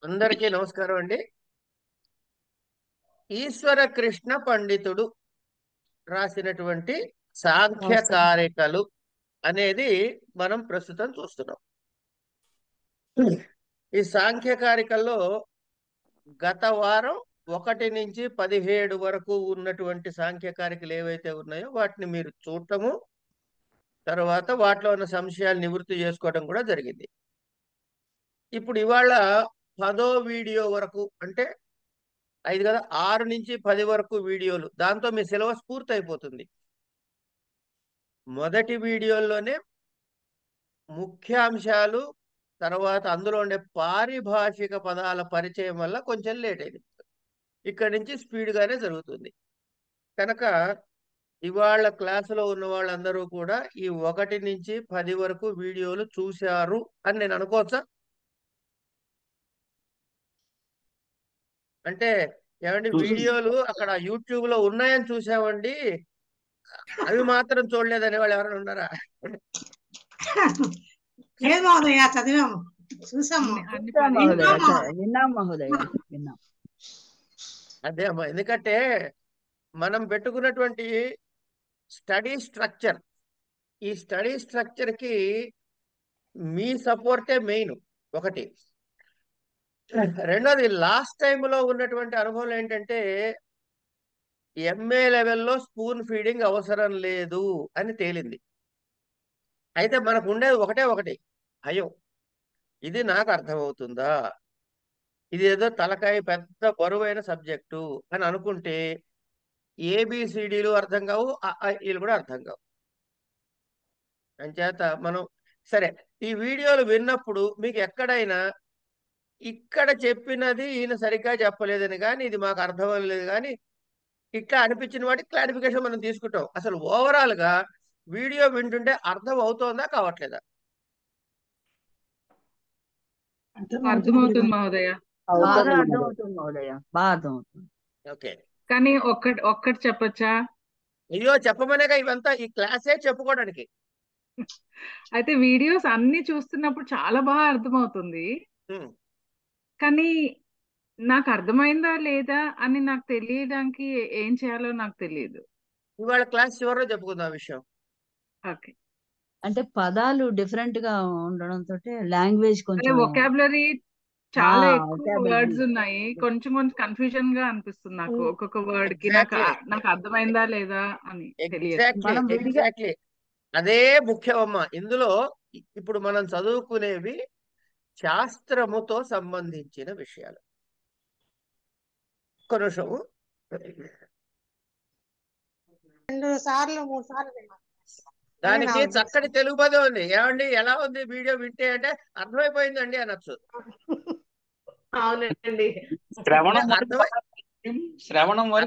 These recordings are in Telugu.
అందరికీ నమస్కారం అండి. ఈశ్వర కృష్ణ పండితుడు రాసినటువంటి నమస్కారం. సాంఖ్యకారికలు అనేది మనం ప్రస్తుతం చూస్తున్నాం. ఈ సాంఖ్యకారికల్లో గత వారం 1 నుంచి 17 వరకు ఉన్నటువంటి సాంఖ్యకారికలు ఏవైతే ఉన్నాయో వాటిని మీరు చూడటము, తర్వాత వాటిలో ఉన్న సంశయాలు నివృత్తి చేసుకోవడం కూడా జరిగింది. ఇప్పుడు ఇవాళ 10వ వీడియో వరకు, అంటే 5 కదా, 6 నుంచి 10 వరకు వీడియోలు, దాంతో మీ సిలబస్ పూర్తి అయిపోతుంది. మొదటి వీడియోలోనే ముఖ్యాంశాలు, తర్వాత అందులో ఉండే పారిభాషిక పదాల పరిచయం వల్ల కొంచెం లేట్ అయింది. ఇక్కడి నుంచి స్పీడ్గానే జరుగుతుంది. కనుక ఇవాళ క్లాసులో ఉన్న వాళ్ళందరూ కూడా ఈ 1 నుంచి 10 వరకు వీడియోలు చూశారు అని నేను అనుకోవచ్చా? అంటే ఏమండి, వీడియోలు అక్కడ యూట్యూబ్లో ఉన్నాయని చూసామండి, అవి మాత్రం చూడలేదనే వాళ్ళు ఎవరైనా ఉన్నారా? లేదు మహోదయ, చదివాము, చూసాము, విన్నాం మహోదయ, విన్నాం మహోదయ, విన్నాం. అదే అమ్మా, ఎందుకంటే మనం పెట్టుకున్నటువంటి స్టడీ స్ట్రక్చర్, ఈ స్టడీ స్ట్రక్చర్కి మీ సపోర్టే మెయిన్. ఒకటి. రెండోది, లాస్ట్ టైంలో ఉన్నటువంటి అనుభవం ఏంటంటే ఎంఏ లెవెల్లో స్పూన్ ఫీడింగ్ అవసరం లేదు అని తేలింది. అయితే మనకు ఉండేది ఒకటి భయం. ఇది నాకు అర్థమవుతుందా, ఇది ఏదో తలకాయ పెద్ద బరువైన సబ్జెక్టు అని అనుకుంటే ఏబిసిడీలు అర్థం కావు, వీళ్ళు కూడా అర్థం కావు. అంచేత మనం సరే, ఈ వీడియోలు విన్నప్పుడు మీకు ఎక్కడైనా ఇక్కడ చెప్పినది ఈయన సరిగ్గా చెప్పలేదని కానీ, ఇది మాకు అర్థం అవ్వలేదు కానీ, ఇట్లా అనిపించిన వాటికి క్లారిఫికేషన్ మనం తీసుకుంటాం. అసలు ఓవరాల్ గా వీడియో వింటుంటే అర్థం అవుతోందా కావట్లేదా? అర్థమవుతుంది మహోదయ, బాగా అర్థమవుతుంది మహోదయ, బాగా అర్థమవుతుంది. ఓకే, కానీ ఒక్కటి చెప్పచ్చా? అయ్యో, చెప్పమనేగా ఇవంతా, ఈ క్లాసే చెప్పుకోవడానికి. అయితే వీడియోస్ అన్ని చూస్తున్నప్పుడు చాలా బాగా అర్థమవుతుంది, కానీ నాకు అర్థమైందా లేదా అని నాకు తెలియడానికి ఏం చేయాలో నాకు తెలియదు. ఇవాళ క్లాస్ చివరిలో చెప్పుకుందాం ఆ విషయం. ఓకే, అంటే పదాలు డిఫరెంట్ గా ఉండడంతో లాంగ్వేజ్ కొంచెం వొకాబులరీ చాలా ఎక్కువ vocabulary. వర్డ్స్ ఉన్నాయి, కొంచెం కన్ఫ్యూజన్ గా అనిపిస్తుంది నాకు. ఒక్కొక్క వర్డ్ కి నాకు అర్థమైందా లేదా అని తెలియదు. ఎగ్జాక్ట్లీ అదే ముఖ్యమమ్మా ఇందులో. ఇప్పుడు మనం చదువుకునేవి శాస్త్రముతో సంబంధించిన విషయాలు. ఒక్క నిమిషము. 2 సార్లు 3 సార్లు విన్నాను. దానికి చక్కటి తెలుగు పదం ఉంది. ఏమండి, ఎలా ఉంది వీడియో వింటే అంటే అర్థమైపోయిందండి అనొచ్చు. అవునండి,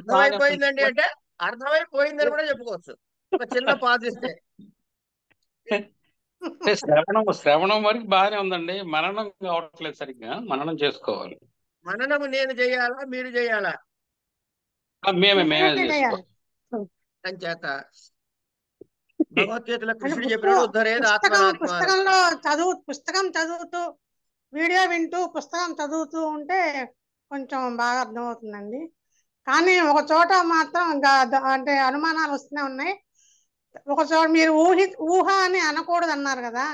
అర్థమైపోయిందండి అంటే అర్థమైపోయిందని కూడా చెప్పుకోవచ్చు, ఒక చిన్న పాజ్ ఇస్తే. శ్రవణం వరకు బాగానే ఉందండి. మననం కావట్లేదు, సరిగ్గా మననం చేసుకోవాలి. మననము నేను చేయాలా, మీరు చేయాలా? మేమే చేసుకోవాలి. అంచేత భగవద్గీతలో కృష్ణుడు చెప్పినట్టు ఉద్ధరేది ఆత్మనాత్మ. పుస్తకం చదువుతూ వీడియో వింటూ పుస్తకం చదువుతూ ఉంటే కొంచెం బాగా అర్థమవుతుందండి. కానీ ఒక చోట మాత్రం అంటే అనుమానాలు వస్తూనే ఉన్నాయి. ఒక చోట మీరు ఊహ అని అనకూడదు అన్నారు కదా,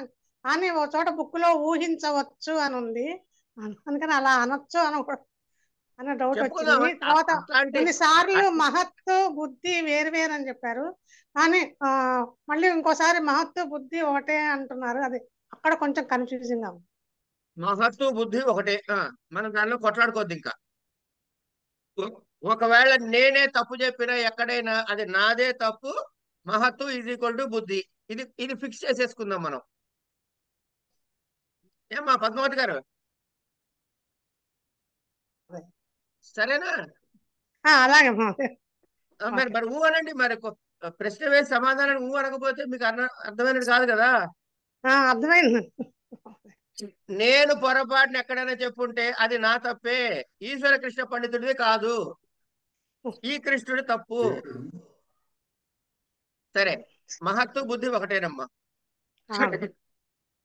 కానీ ఒక చోట బుక్ లో ఊహించవచ్చు అని ఉంది, అందుకని అలా అనొచ్చు అనకూడదు అన్న డౌట్ వచ్చింది. తర్వాత కొన్నిసార్లు మహత్తు బుద్ధి వేరు వేరు అని చెప్పారు, కానీ మళ్ళీ ఇంకోసారి మహత్తు బుద్ధి ఒకటే అంటున్నారు. అది అక్కడ కొంచెం కన్ఫ్యూజింగ్ గా ఉంది. మహత్తు బుద్ధి ఒకటే, మనం దానిలో కొట్లాడుకోవద్దు. ఇంకా ఒకవేళ నేనే తప్పు చెప్పినా ఎక్కడైనా అది నాదే తప్పు, మహత్తు ఈజ్ ఈక్వల్ టు బుద్ధి. ఇది ఫిక్స్ చేసేసుకుందాం మనం. ఏమ్మా పద్మావతి గారు, సరేనా? అలాగే మరి ఊ అనండి. మరి ప్రశ్న వేసి సమాధానం ఊ అనకపోతే మీకు అర్థమైనది కాదు కదా. అర్థమైంది. నేను పొరపాటున ఎక్కడైనా చెప్పుంటే అది నా తప్పే, ఈశ్వర కృష్ణ పండితుడిది కాదు, ఈ కృష్ణుడి తప్పు. సరే, మహత్తు బుద్ధి ఒకటేనమ్మా.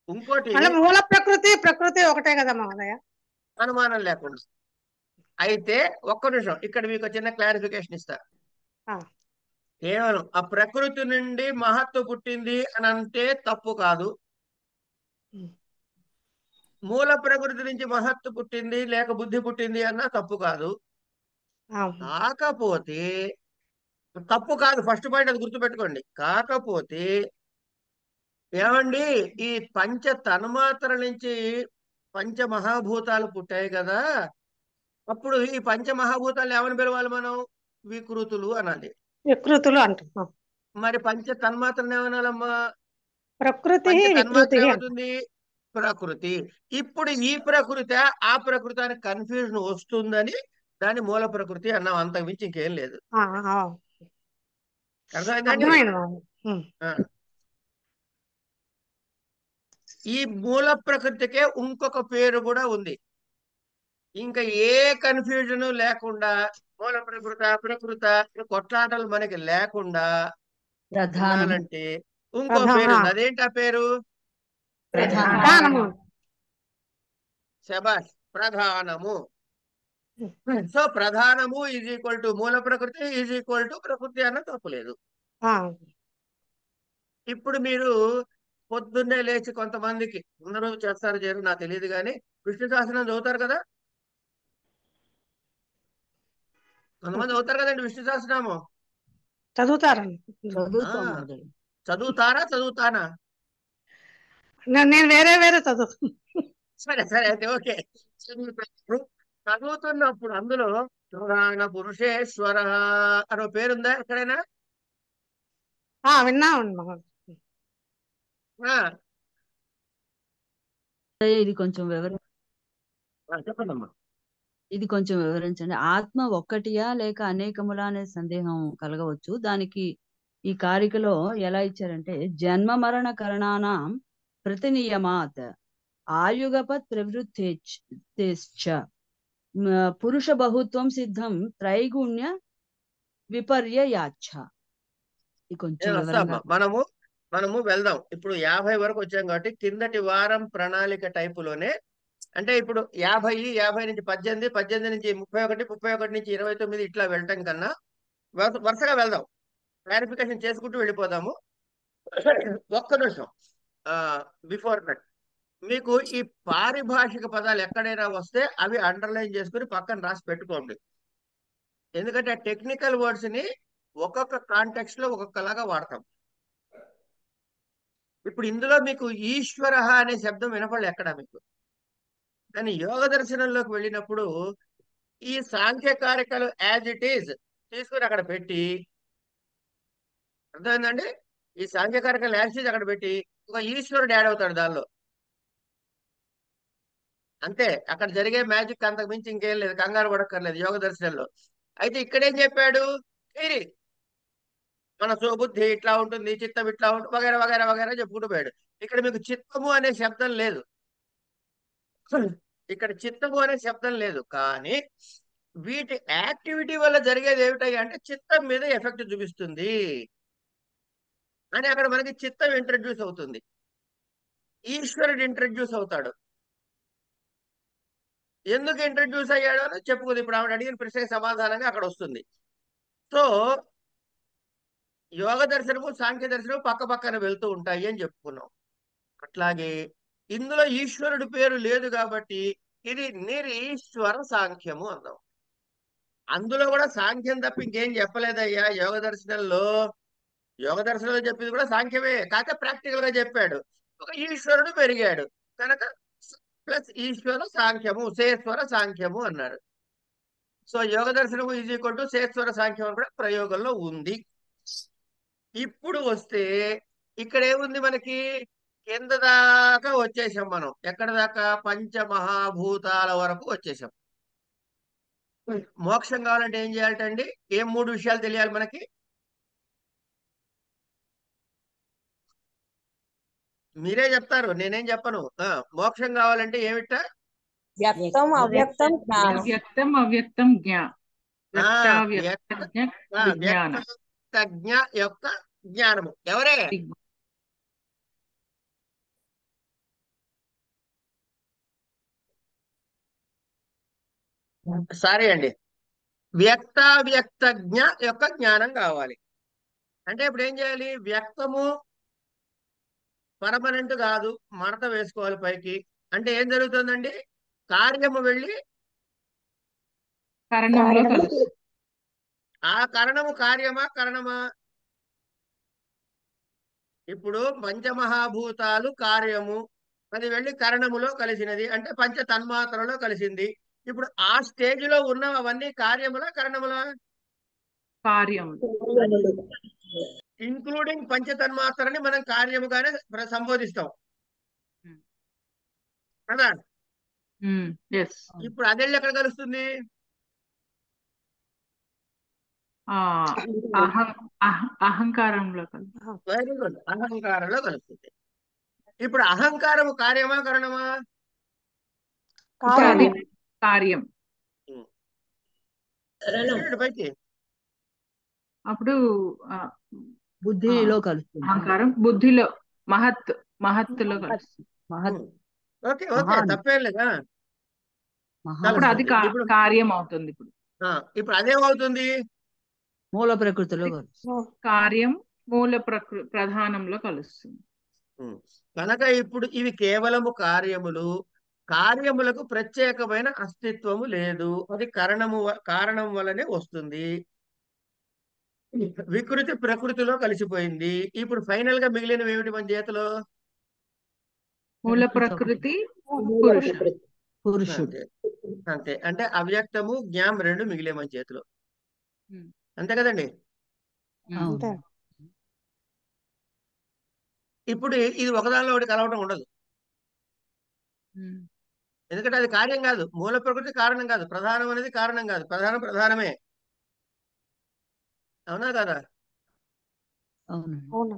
ఇంకోటి, మూల ప్రకృతి ఒకటే కదా మహోదయ? అనుమానం లేకుండా. అయితే ఒక్క నిమిషం, ఇక్కడ మీకు చిన్న క్లారిఫికేషన్ ఇస్తా. ఆ, కేవలం ఆ ప్రకృతి నుండి మహత్తు పుట్టింది అని అంటే తప్పు కాదు. ఉమ్, మూల ప్రకృతి నుంచి మహత్తు పుట్టింది లేక బుద్ధి పుట్టింది అన్నా తప్పు కాదు. అవును. కాకపోతే తప్పు కాదు, ఫస్ట్ పాయింట్ అది గుర్తుపెట్టుకోండి. కాకపోతే ఏమండి, ఈ పంచ తన్మాత్రల నుంచి పంచ మహాభూతాలు పుట్టాయి కదా, అప్పుడు ఈ పంచ మహాభూతాలు ఏమని పిలవాలి మనం? వికృతులు అనాలి. వికృతులు అంటున్నాం. మరి పంచ తన్మాత్రలు ఏమనాలమ్మా? ప్రకృతి పంచ వికృతి తన్మాత్ర అంట. ఏమవుతుంది? ప్రకృతి. ఇప్పుడు ఈ ప్రకృతి ఆ ప్రకృతి అని కన్ఫ్యూజన్ వస్తుందని దాన్ని మూల ప్రకృతి అన్నాం, అంతకు మించి ఇంకేం లేదు. ఆ, ఆ, అర్థమైందండి? అర్థమైంది బాబు. ఉమ్, ఆ. ఈ మూల ప్రకృతికే ఇంకొక పేరు కూడా ఉంది. ఇంకా ఏ కన్ఫ్యూజన్ లేకుండా మూల ప్రకృత కొట్లాటలు మనకి లేకుండా ప్రధానము ఉండాలంటే ఇంకో పేరు ఉంది. అదేంటి ఆ పేరు? ప్రధానము. శబాష్, ప్రధానము. ఉమ్, సో ప్రధానము ఈజ్ ఈక్వల్ టు మూల ప్రకృతి ఈజ్ ఈక్వల్ టు ప్రకృతి అన్న తప్పులేదు. ఆ, ఇప్పుడు మీరు పొద్దున్నే లేచి కొంతమందికి, అందరూ చేస్తారు చేయరు నాకు తెలియదు కానీ, విష్ణు సహస్రనామం చదువుతారు కదా, కొంతమంది చదువుతారు కదండి విష్ణు సహస్రనామం. చదువుతారండి. ఆ, చదువుతాం మహోదయ. చదువుతానా? నేను వేరే వేరే చదువు. సరే సరే, అయితే ఓకే. చదువుతున్నప్పుడు అందులో పురాణ పురుషేశ్వర అనే పేరుందా ఎక్కడైనా? విన్నామండి బాబు. ఆ, ఇది కొంచెం చెప్పండమ్మా. ఇది కొంచెం వివరించండి. ఆత్మ ఒక్కటియా లేక అనేకములా అనే సందేహం కలగవచ్చు. దానికి ఈ కారికలో ఎలా ఇచ్చారంటే, జన్మ మరణ కరణానాం ప్రతినియమాత్ ఆయుగపత్ ప్రవృత్తేశ్చ పురుష బహుత్వం సిద్ధం త్రైగుణ్య విపర్యయాచ్ఛ. ఇది కొంచెం నేను వివరంగా. వస్తామ్మా. మనము వెళ్దాం. ఇప్పుడు 50 వరకు వచ్చాం కాబట్టి కిందటి వారం ప్రణాళిక టైపులోనే, అంటే ఇప్పుడు 50 నుంచి 18, 18 నుంచి 31, 31 నుంచి 29 ఇట్లా వెళ్ళటం కన్నా వరుసగా వెళ్దాం, క్లారిఫికేషన్ చేసుకుంటూ వెళ్ళిపోదాము. ఒక్క నిమిషం, బిఫోర్ దట్ మీకు ఈ పారిభాషిక పదాలు ఎక్కడైనా వస్తే అవి అండర్లైన్ చేసుకుని పక్కన రాసి పెట్టుకోండి. ఎందుకంటే ఆ టెక్నికల్ వర్డ్స్ ని ఒక్కొక్క కాంటెక్స్ట్ లో ఒక్కొక్కలాగా వాడతాం. ఇప్పుడు ఇందులో మీకు ఈశ్వర అనే శబ్దం వినపడలే ఎక్కడ మీకు, కానీ యోగ దర్శనంలోకి వెళ్ళినప్పుడు ఈ సాంఖ్య కారికలు యాజ్ ఇట్ ఈజ్ తీసుకుని అక్కడ పెట్టి, అర్థమైందండి? ఈ సాంఖ్య కారికలు యాజ్ ఇట్ ఈజ్ అక్కడ పెట్టి ఒక ఈశ్వరుడు యాడ్ అవుతాడు దానిలో, అంతే. అక్కడ జరిగే మ్యాజిక్ అంతకు మించి ఇంకేం లేదు, కంగారు పడక్కర్లేదు యోగ దర్శనంలో. అయితే ఇక్కడేం చెప్పాడు? ఇది మన బుద్ధి ఇట్లా ఉంటుంది, చిత్తం ఇట్లా ఉంటుంది, వగేరా వగేరా వగేరా చెప్పుకుంటూ పోయాడు. ఇక్కడ మీకు చిత్తము అనే శబ్దం లేదు, ఇక్కడ చిత్తము అనే శబ్దం లేదు. కానీ వీటి యాక్టివిటీ వల్ల జరిగేది ఏమిటాయి అంటే చిత్తం మీద ఎఫెక్ట్ చూపిస్తుంది అని అక్కడ మనకి చిత్తం ఇంట్రడ్యూస్ అవుతుంది, ఈశ్వరుడు ఇంట్రడ్యూస్ అవుతాడు. ఎందుకు ఇంట్రడ్యూస్ అయ్యాడో అని చెప్పుకుంది. ఇప్పుడు ఆవిడ అడిగిన ప్రశ్నకి సమాధానంగా అక్కడ వస్తుంది. సో యోగ దర్శనము సాంఖ్య దర్శనము పక్క పక్కన వెళ్తూ ఉంటాయి అని చెప్పుకున్నాం. అట్లాగే ఇందులో ఈశ్వరుడు పేరు లేదు కాబట్టి ఇది నిరీశ్వర సాంఖ్యము అన్నాం. అందులో కూడా సాంఖ్యం తప్ప ఇంకేం చెప్పలేదయ్యా యోగ దర్శనంలో. యోగ దర్శనంలో చెప్పింది కూడా సాంఖ్యమే, కాకపోతే ప్రాక్టికల్ గా చెప్పాడు. ఒక ఈశ్వరుడు పెరిగాడు కనుక ప్లస్ ఈశ్వర సాంఖ్యము, శేశ్వర సాంఖ్యము అన్నాడు. సో యోగ దర్శనము ఈజ్ ఈక్వల్ టు శేశ్వర సాంఖ్యం అని కూడా ప్రయోగంలో ఉంది. ఇప్పుడు వస్తే ఇక్కడ ఏముంది మనకి? కింద దాకా వచ్చేసాం మనం. ఎక్కడ దాకా? పంచమహాభూతాల వరకు వచ్చేసాం. మోక్షం కావాలంటే ఏం చేయాలంటండి? ఏం 3 విషయాలు తెలియాలి మనకి? మీరే చెప్తారు, నేనేం చెప్పను. మోక్షం కావాలంటే ఏమిట? వ్యక్తం అవ్యక్తం జ్ఞానం. వ్యక్తం అవ్యక్తం వ్యక్త జ్ఞానం. జ్ఞ యొక్క జ్ఞానము. ఎవరే? సారీ అండి, వ్యక్తావ్యక్త యొక్క జ్ఞానం కావాలి. అంటే ఇప్పుడు ఏం చేయాలి? వ్యక్తము పర్మనెంట్ కాదు, మడత వేసుకోవాలి పైకి. అంటే ఏం జరుగుతుందండి? కార్యము వెళ్ళి కారణంలో కలుస్తుంది. ఆ కరణము కార్యమా కరణమా? ఇప్పుడు పంచమహాభూతాలు కార్యము, అది వెళ్ళి కరణములో కలిసినది, అంటే పంచ తన్మాత్రలో కలిసింది. ఇప్పుడు ఆ స్టేజ్ లో ఉన్న అవన్నీ కార్యములా కరణములా? కార్యములు. ఇంక్లూడింగ్ పంచ తన్మాత్రని మనం కార్యముగానే సంబోధిస్తాం కదా. ఎస్. ఇప్పుడు అదెళ్ళి ఎక్కడ కలుస్తుంది? అహంకారంలో కలుస్తుంది. వెరీ గుడ్, అహంకారంలో కలుస్తుంది. ఇప్పుడు అహంకారము కార్యమా కరణమా? కార్యం. పైకి అప్పుడు బుద్ధిలో కలుస్తుంది. అహంకారం బుద్ధిలో మహత్తులో కలుస్తుంది. ఓకే ఓకే, తప్పేం లేదా? అప్పుడు అది కార్యం అవుతుంది. ఇప్పుడు అదేమవుతుంది? మూల ప్రకృతిలో కలుస్తుంది. కార్యం మూల ప్రధానంలో కలుస్తుంది. కనుక ఇప్పుడు ఇవి కేవలము కార్యములు, కార్యములకు ప్రత్యేకమైన అస్తిత్వము లేదు, అది కారణం వలనే వస్తుంది. వికృతి ప్రకృతిలో కలిసిపోయింది. ఇప్పుడు ఫైనల్ గా మిగిలినవి ఏమిటి మన చేతిలో? మూల ప్రకృతి, పురుషుడు. అంతే. అంటే అవ్యక్తము జ్ఞానం రెండు మిగిలే మన చేతిలో, అంతే కదండి. ఇప్పుడు ఇది ఒకదానిలో ఒకటి కలవటం ఉండదు, ఎందుకంటే అది కార్యం కాదు. మూల ప్రకృతి కారణం కాదు, ప్రధానం అనేది కారణం కాదు, ప్రధానమే. అవునా కదా? అవును.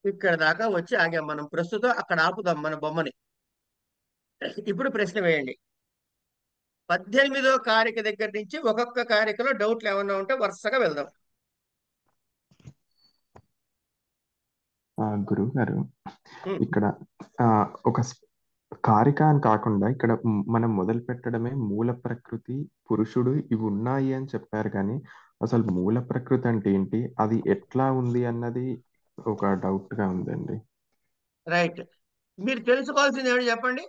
ఇక్కడ దాకా వచ్చి ఆగాం మనం. ప్రస్తుతం అక్కడ ఆపుదాం మన బొమ్మని. ఇప్పుడు ప్రశ్న వేయండి. 18వ కారిక దగ్గర నుంచి ఒక్కొక్క కారికలో డౌట్లు ఏమన్నా ఉంటే వరుసగా వెళ్దాం. గురువు గారు, ఇక్కడ ఒక కారిక అని కాకుండా ఇక్కడ మనం మొదలు పెట్టడమే మూల ప్రకృతి, పురుషుడు ఇవి ఉన్నాయి అని చెప్పారు. కానీ అసలు మూల ప్రకృతి అంటే ఏంటి, అది ఎట్లా ఉంది అన్నది ఒక డౌట్ గా ఉందండి. రైట్, మీరు తెలుసుకోవాల్సింది ఏమిటి చెప్పండి.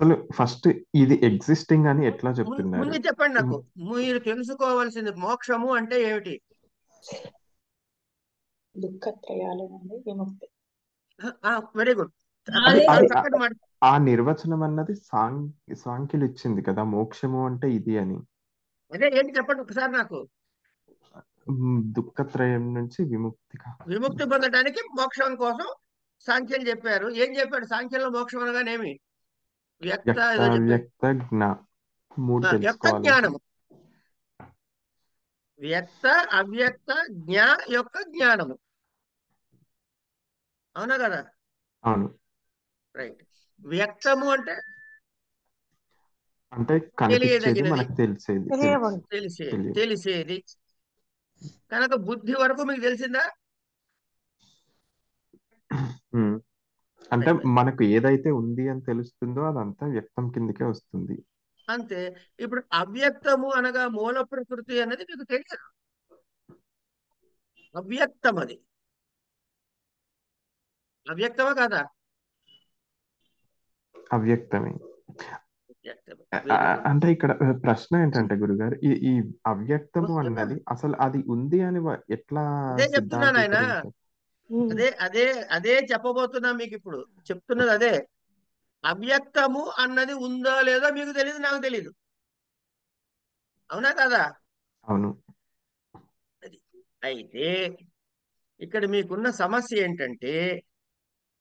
అసలు ఫస్ట్ ఇది ఎగ్జిస్టింగ్ అని ఎట్లా చెప్తున్నారు? ముందు చెప్పండి నాకు. మీరు తెలుసుకోవాల్సింది మోక్షము అంటే ఏమిటి? Very good. ఆ నిర్వచనం అన్నది సాంఖ్యులు ఇచ్చింది కదా, మోక్షము అంటే ఇది అని. అదే ఏంటి చెప్పండి ఒకసారి నాకు. దుఃఖత్రయం నుంచి విముక్తి పొందడానికి మోక్షం కోసం సాంఖ్యులు చెప్పారు. ఏం చెప్పాడు సాంఖ్యంలో? మోక్షం అనగానేమి? వ్యక్త జ్ఞానము, వ్యక్త అవ్యక్త జ్ఞా యొక్క జ్ఞానము, అవునా కదా? అవును. రైట్. వ్యక్తము అంటే తెలిసేది. కనుక బుద్ధి వరకు మీకు తెలిసిందా? అంటే మనకు ఏదైతే ఉంది అని తెలుస్తుందో అదంతా వ్యక్తం కిందకే వస్తుంది. అంతే. ఇప్పుడు అవ్యక్తము అనగా మూల ప్రకృతి అనేది మీకు తెలియదు. అవ్యక్తం, అది అవ్యక్తమా కాదా? అవ్యక్తమే. అంటే ఇక్కడ ప్రశ్న ఏంటంటే గురుగారు, ఈ అవ్యక్తము అన్నది అసలు అది ఉంది అని ఎట్లా చెప్తున్నాను ఆయన. అదే చెప్పబోతున్నా మీకు. ఇప్పుడు చెప్తున్నది అదే. అవ్యక్తము అన్నది ఉందో లేదో మీకు తెలియదు, నాకు తెలియదు, అవునా కదా? అవును. అయితే ఇక్కడ మీకున్న సమస్య ఏంటంటే,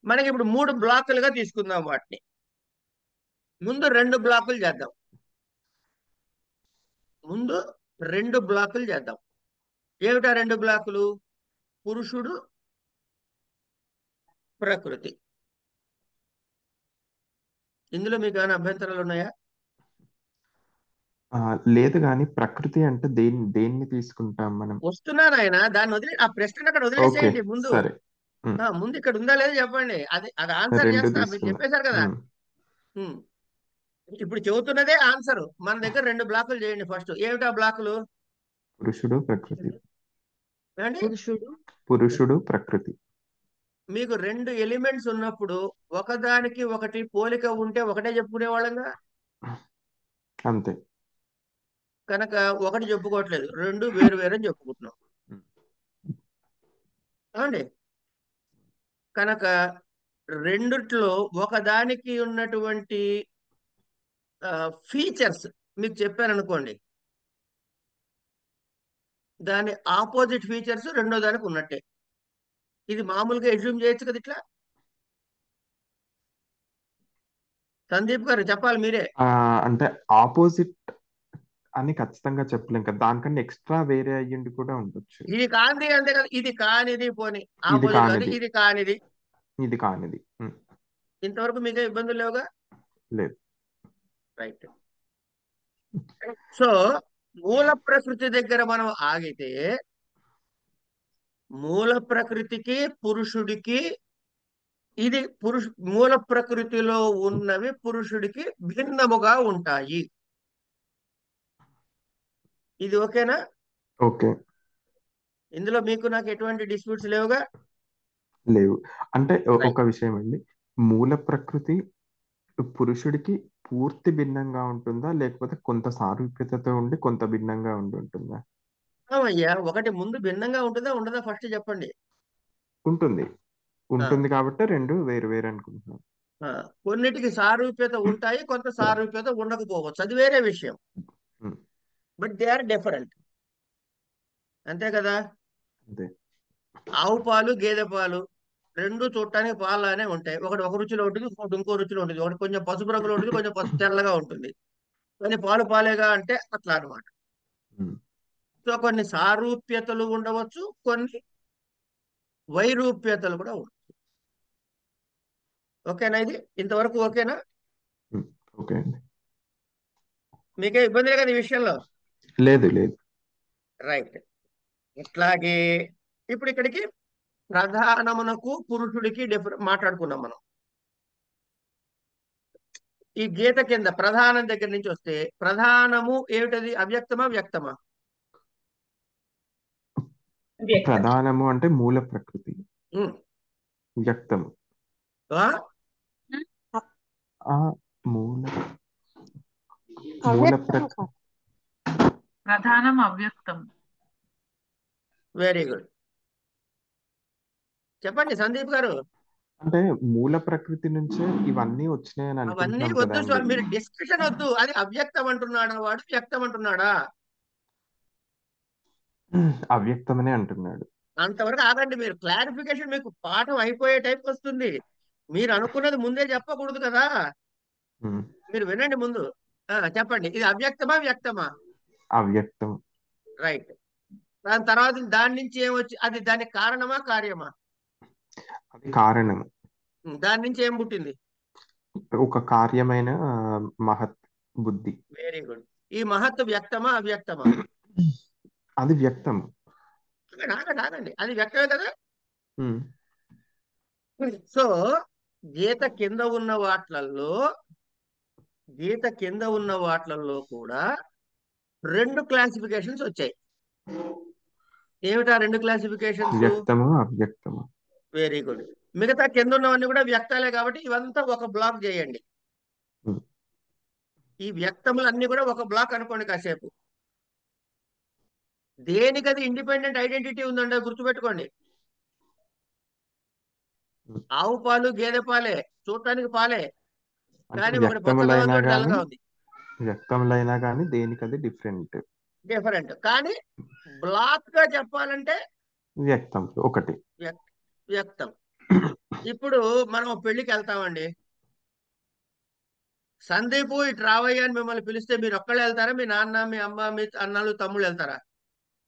మనకి ఇప్పుడు 3 బ్లాకులుగా తీసుకుందాం. వాటిని ముందు 2 బ్లాకులు చేద్దాం. ఏమిటా 2 బ్లాకులు? పురుషుడు, ప్రకృతి. ఇందులో మీకు ఏమైనా అభ్యంతరాలు ఉన్నాయా? లేదు, కానీ ప్రకృతి అంటే దేన్ని తీసుకుంటాం మనం? వస్తున్నాను ఆయన, దాన్ని ఆ ప్రశ్న అక్కడ వదిలేసేయండి. ముందు ఇక్కడ ఉందా లేదా చెప్పండి. అది ఆన్సర్ చేస్తా. మీరు చెప్పేశారు కదా. ఇప్పుడు చెబుతున్నదే ఆన్సర్. మన దగ్గర 2 బ్లాకులు చేయండి. ఫస్ట్ ఏమిటా బ్లాకులు పురుషుడు ప్రకృతి. ఏమండి? పురుషుడు ప్రకృతి. మీకు 2 ఎలిమెంట్స్ ఉన్నప్పుడు ఒకదానికి ఒకటి పోలిక ఉంటే ఒకటే చెప్పుకునే వాళ్ళంగా. అంతే. కనుక ఒకటి చెప్పుకోవట్లేదు, 2 వేరు వేరు అని చెప్పుకుంటున్నాం అండి. కనుక రెండిట్లో ఒకదానికి ఉన్నటువంటి ఫీచర్స్ మీకు చెప్పాను అనుకోండి, దాని ఆపోజిట్ ఫీచర్స్ రెండో దానికి ఉన్నట్టే. ఇది మామూలుగా ఎజ్యూమ్ చేయొచ్చు కదా ఇట్లా. సందీప్ గారు చెప్పాలి మీరే. అంటే ఆపోజిట్ అని ఖచ్చితంగా చెప్పలేం కదా, దానికన్నా ఎక్స్ట్రా వేరే అయ్యింది కూడా ఉండొచ్చు. ఇది కానిది అంతే కదా, ఇది కానిది పోని ఇది ఆపోజిట్ కాదు, కానిది, ఇది కానిది. ఇది కానిది. ఇంతవరకు మీకే ఇబ్బందులు లేవుగా. లేదు. రైట్. సో మూల ప్రకృతి దగ్గర మనం ఆగితే, మూల ప్రకృతికి పురుషుడికి ఇది మూల ప్రకృతిలో ఉన్నవి పురుషుడికి భిన్నముగా ఉంటాయి. ఇది ఓకేనా? ఓకే. ఇందులో మీకు నాకు ఎటువంటి డిస్ప్యూట్స్ లేవుగా. లేవు. అంటే ఒక విషయం అండి, మూల ప్రకృతి పురుషుడికి పూర్తి భిన్నంగా ఉంటుందా, లేకపోతే కొంత సారూప్యతతో ఉండి కొంత భిన్నంగా ఉంటుందా? అయ్యా, ఒకటి ముందు భిన్నంగా ఉంటుందా ఉండదా ఫస్ట్ చెప్పండి. ఉంటుంది కాబట్టి 2 వేరు వేరు అనుకుంటున్నాను. కొన్నిటికి సారూప్యత ఉంటాయి, కొంత సారూప్యత ఉండకపోవచ్చు, అది వేరే విషయం. బట్ దే ఆర్ డిఫరెంట్, అంతే కదా. అంతే. ఆవు పాలు గేదె పాలు రెండు చూడటానికి పాలనే ఉంటాయి. ఒకటి ఒక రుచిలో ఉంటుంది, ఒకటి ఇంకో రుచిలో ఉంటుంది. ఒకటి కొంచెం పసుపు రంగులో ఉంటుంది, కొంచెం పసుపు తెల్లగా ఉంటుంది. కానీ పాలు పాలేగా అంటే అట్లా అనమాట. సో కొన్ని సారూప్యతలు ఉండవచ్చు, కొన్ని వైరూప్యతలు కూడా ఉండవచ్చు. ఓకేనా? ఇది ఇంతవరకు ఓకేనా? ఓకే అండి. మీకే ఇబ్బంది లేదు కదా ఈ విషయంలో? లేదు లేదు. రైట్. ఇట్లాగే ఇప్పుడు ఇక్కడికి ప్రధానమునకు పురుషుడికి మాట్లాడుకున్నాం మనం. ఈ గీత కింద ప్రధానం దగ్గర నుంచి వస్తే, ప్రధానము ఏమిటది? అవ్యక్తమా వ్యక్తమా? ప్రధానము అంటే మూల ప్రకృతి. వ్యక్తము ప్రధానం అవ్యక్తం. Very good. చెప్పండి సందీప్ గారు. అంటే మూల ప్రకృతి నుంచే ఇవన్నీ వచ్చినాయని అవన్నీ అనుకుంటున్నాం వద్దు కదండి. స్వామి, మీరు డిస్కషన్ వద్దు. అది అవ్యక్తం అంటున్నాడా వాడు, వ్యక్తం అంటున్నాడా? అవ్యక్తమనే అంటున్నాడు. అంతవరకు ఆగండి. మీరు క్లారిఫికేషన్, మీకు పాఠం అయిపోయే టైప్ వస్తుంది. మీరు అనుకున్నది ముందే చెప్పకూడదు కదా. మీరు వినండి ముందు. చెప్పండి, ఇది అవ్యక్తమా వ్యక్తమా? అవ్యక్తం. రైట్. దాని తర్వాత దాని నుంచి ఏమొచ్చి, అది దానికి కారణమా కార్యమా? అది కారణం. దాని నుంచి ఏం పుట్టింది? ఒక కార్యమైన మహత్ బుద్ధి. Very good. ఈ మహత్ వ్యక్తమా అవ్యక్తమా? అది వ్యక్తం. ఆగండి, అది వ్యక్తమే కదా. సో గీత కింద ఉన్న వాట్లల్లో కూడా 2 క్లాసిఫికేషన్స్ వచ్చాయి. ఏమిటా 2 క్లాసిఫికేషన్స్? వ్యక్తము అవ్యక్తము. Very good. మిగతా కింద ఉన్నవన్నీ కూడా వ్యక్తాలే కాబట్టి ఇవంతా ఒక బ్లాక్ చేయండి. ఈ వ్యక్తములు అన్ని కూడా ఒక బ్లాక్ అనుకోండి కాసేపు. దేనికది ఇండిపెండెంట్ ఐడెంటిటీ ఉందండి, గుర్తుపెట్టుకోండి. ఆవు పాలు గేదె పాలే, చూడటానికి పాలే, కానీ ఒకటి పచ్చగా ఉంది, ఒకటి తెల్లగా ఉంది. వ్యక్తములైనా కానీ దేనికది డిఫరెంట్. కానీ బ్లాక్ గా చెప్పాలంటే వ్యక్తం ఒకటి. వ్యక్తం. ఇప్పుడు మనం పెళ్లికి వెళ్తామండి. సందీపు ఇటు రావయ్య అని మిమ్మల్ని పిలిస్తే మీరు ఒక్కళ్ళే వెళ్తారా? మీ నాన్న, మీ అమ్మ, మీ అన్నలు, తమ్ముళ్ళు వెళ్తారా?